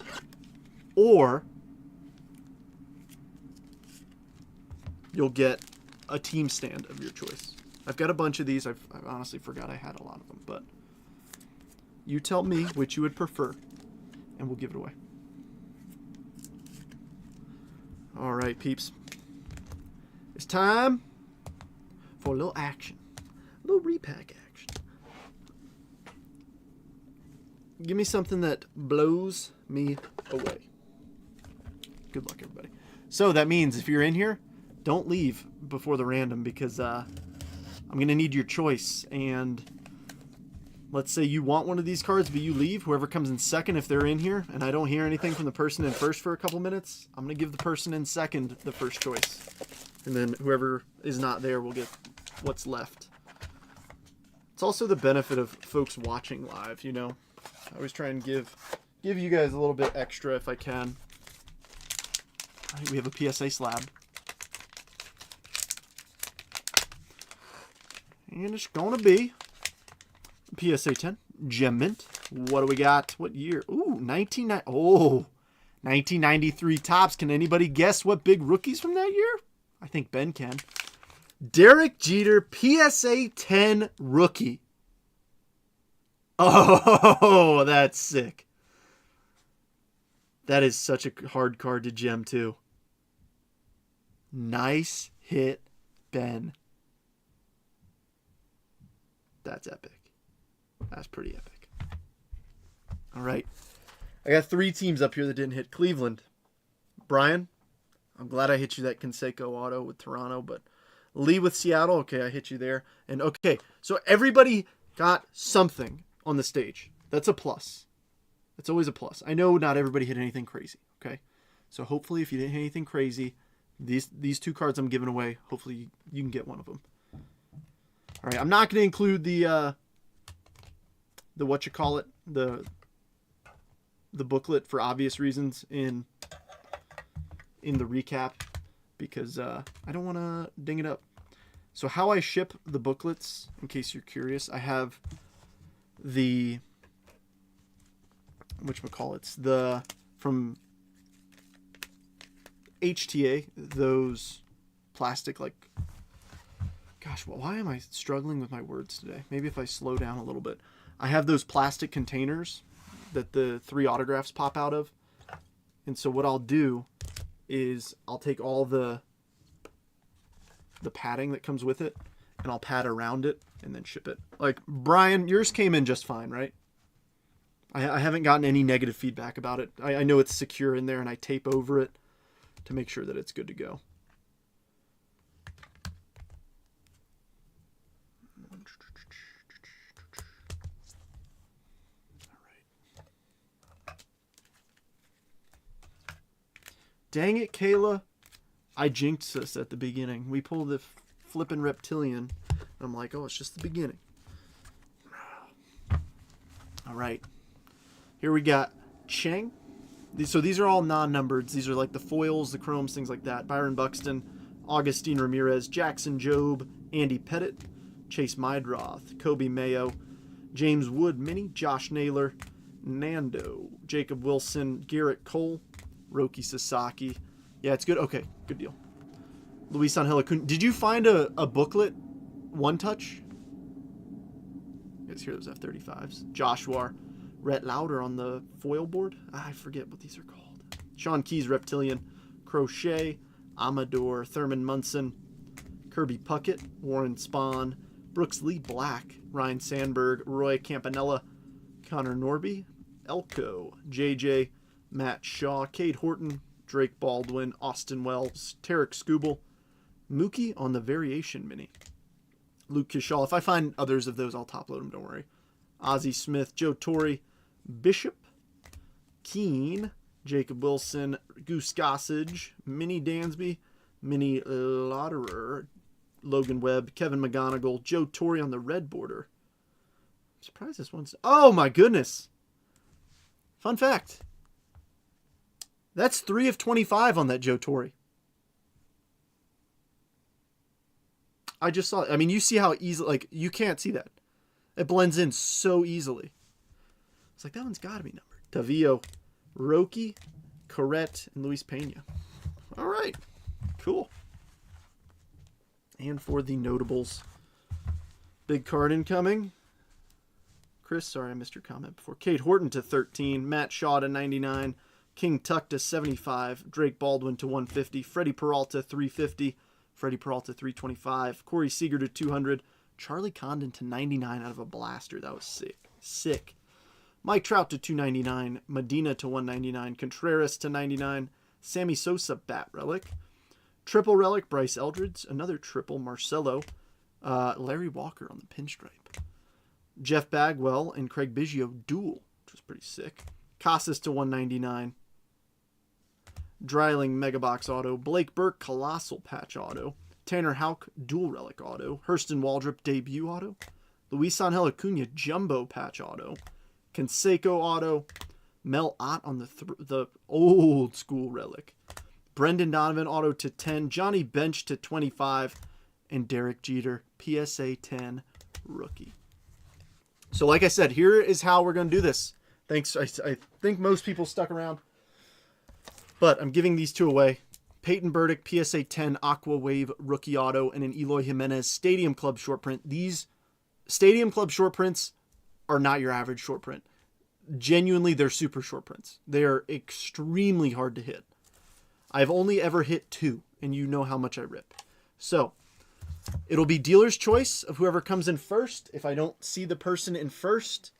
or you'll get a team stand of your choice. I've got a bunch of these. I honestly forgot I had a lot of them, but you tell me which you would prefer and we'll give it away. All right, peeps. It's time for a little action. A little repack action. Give me something that blows me away. Good luck, everybody. So that means if you're in here, don't leave before the random because I'm going to need your choice. And let's say you want one of these cards, but you leave. Whoever comes in second, if they're in here, and I don't hear anything from the person in first for a couple minutes, I'm going to give the person in second the first choice. And then whoever is not there will get what's left. It's also the benefit of folks watching live, you know. I always try and give you guys a little bit extra if I can. All right, we have a PSA slab. And it's going to be PSA 10 Gem Mint. What do we got? What year? Ooh, 1993 Topps. Can anybody guess what big rookies from that year? I think Ben can. Derek Jeter, PSA 10 rookie. Oh, that's sick. That is such a hard card to gem, too. Nice hit, Ben. That's epic. That's pretty epic. All right. I got 3 teams up here that didn't hit. Cleveland. Brian, I'm glad I hit you that Canseco auto with Toronto, but Lee with Seattle. Okay, I hit you there. And okay, so everybody got something on the stage. That's a plus. That's always a plus. I know not everybody hit anything crazy, okay? So hopefully if you didn't hit anything crazy, these 2 cards I'm giving away, hopefully you can get one of them. All right, I'm not going to include the booklet for obvious reasons in the recap because I don't want to ding it up. So how I ship the booklets, in case you're curious, I have the from HTA, those plastic, like, gosh, why am I struggling with my words today? Maybe if I slow down a little bit. I have those plastic containers that the 3 autographs pop out of. And so what I'll do is I'll take all the padding that comes with it and I'll pad around it and then ship it. Like, Brian, yours came in just fine, right? I haven't gotten any negative feedback about it. I know it's secure in there and I tape over it to make sure that it's good to go. Dang it, Kayla. I jinxed us at the beginning. We pulled the flippin' reptilian. I'm like, oh, it's just the beginning. All right. Here we got Cheng. So these are all non-numbered. These are like the foils, the chromes, things like that. Byron Buxton, Augustine Ramirez, Jackson Jobe, Andy Pettit, Chase Mydroth, Kobe Mayo, James Wood Mini, Josh Naylor, Nando, Jacob Wilson, Garrett Cole, Roki Sasaki. Yeah, it's good. Okay, good deal. Luis Angel Acuna. Did you find a booklet, One Touch? You guys hear those F-35s. Joshua, Rhett Lauder on the foil board. I forget what these are called. Sean Keys, Reptilian, Crochet, Amador, Thurman Munson, Kirby Puckett, Warren Spahn, Brooks Lee Black, Ryan Sandberg, Roy Campanella, Connor Norby, Elko, JJ, Matt Shaw, Cade Horton, Drake Baldwin, Austin Wells, Tarek Scooble, Mookie on the Variation Mini, Luke Kishal. If I find others of those, I'll top load them, don't worry. Ozzie Smith, Joe Torre, Bishop, Keene, Jacob Wilson, Goose Gossage, Minnie Dansby, Minnie Lauderer, Logan Webb, Kevin McGonigal, Joe Torre on the red border. I'm surprised this one's... Oh my goodness! Fun fact. That's 3 of 25 on that Joe Torre. I just saw it. I mean, you see how easy... Like, you can't see that. It blends in so easily. It's like, that one's got to be numbered. Tavio, Roki, Corrette, and Luis Pena. All right. Cool. And for the notables, big card incoming. Chris, sorry I missed your comment before. Cade Horton to 13. Matt Shaw to 99. King Tuck to 75. Drake Baldwin to 150. Freddie Peralta 350. Freddie Peralta 325. Corey Seager to 200. Charlie Condon to 99 out of a blaster. That was sick. Sick. Mike Trout to 299. Medina to 199. Contreras to 99. Sammy Sosa bat relic. Triple relic, Bryce Eldridge. Another triple, Marcelo. Larry Walker on the pinstripe. Jeff Bagwell and Craig Biggio duel, which was pretty sick. Casas to 199. Dreiling Mega Box auto. Blake Burke Colossal Patch auto. Tanner Houck Dual Relic auto. Hurston Waldrop Debut auto. Luis Angel Acuna Jumbo Patch auto. Canseco auto. Mel Ott on the old school relic. Brendan Donovan auto to 10. Johnny Bench to 25. And Derek Jeter PSA 10 rookie. So like I said, here is how we're going to do this. Thanks. I think most people stuck around. But I'm giving these two away. Peyton Burdick PSA 10 Aqua Wave rookie auto and an Eloy Jimenez Stadium Club short print. These Stadium Club short prints are not your average short print. Genuinely, they're super short prints. They are extremely hard to hit. I've only ever hit 2, and you know how much I rip. So, it'll be dealer's choice of whoever comes in first. If I don't see the person in first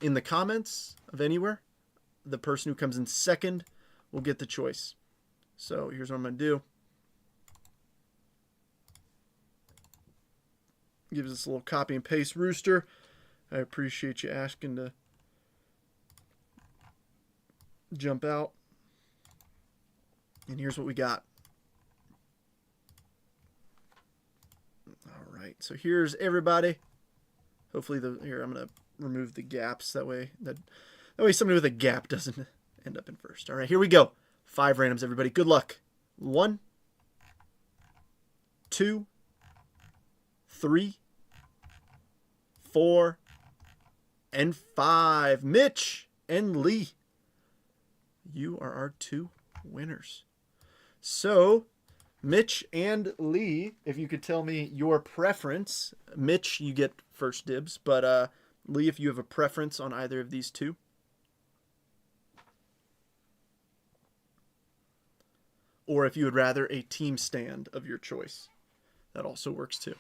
in the comments of anywhere, the person who comes in second will get the choice. So, here's what I'm going to do. Gives us a little copy and paste. Rooster, I appreciate you asking to jump out. And here's what we got. All right, so here's everybody. Hopefully, here I'm gonna remove the gaps that way somebody with a gap doesn't end up in first. All right, here we go. 5 randoms, everybody. Good luck. 1, 2, 3, 4, and 5. Mitch and Lee, you are our 2 winners. So, Mitch and Lee, if you could tell me your preference. Mitch, you get first dibs, but Lee, if you have a preference on either of these 2. Or if you would rather a team stand of your choice. That also works too.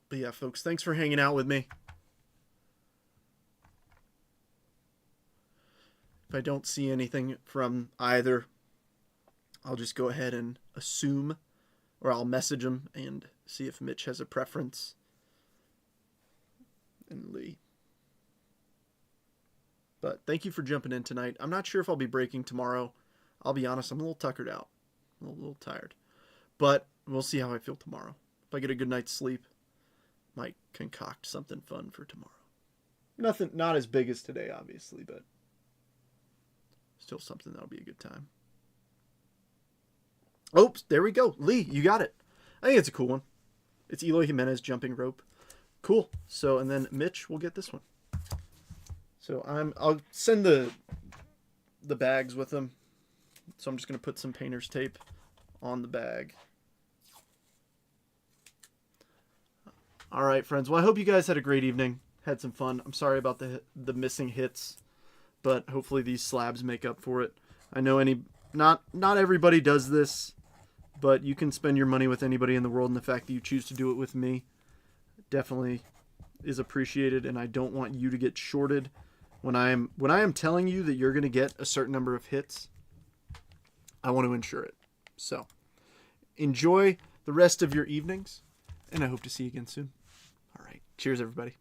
But yeah, folks, thanks for hanging out with me. If I don't see anything from either, I'll just go ahead and assume, or I'll message him and see if Mitch has a preference. And Lee. But thank you for jumping in tonight. I'm not sure if I'll be breaking tomorrow. I'll be honest, I'm a little tuckered out. I'm a little tired. But we'll see how I feel tomorrow. If I get a good night's sleep, might concoct something fun for tomorrow. Nothing, not as big as today, obviously, but still something that'll be a good time. Oops, there we go. Lee, you got it. I think it's a cool one. It's Eloy Jimenez jumping rope. Cool. So, and then Mitch will get this one. So I'll send the bags with them. So I'm just going to put some painter's tape on the bag. All right, friends. Well, I hope you guys had a great evening. Had some fun. I'm sorry about the missing hits, but hopefully these slabs make up for it. I know not everybody does this, but you can spend your money with anybody in the world, and the fact that you choose to do it with me definitely is appreciated, and I don't want you to get shorted when I am telling you that you're going to get a certain number of hits. I want to ensure it. So, enjoy the rest of your evenings, and I hope to see you again soon. All right. Cheers, everybody.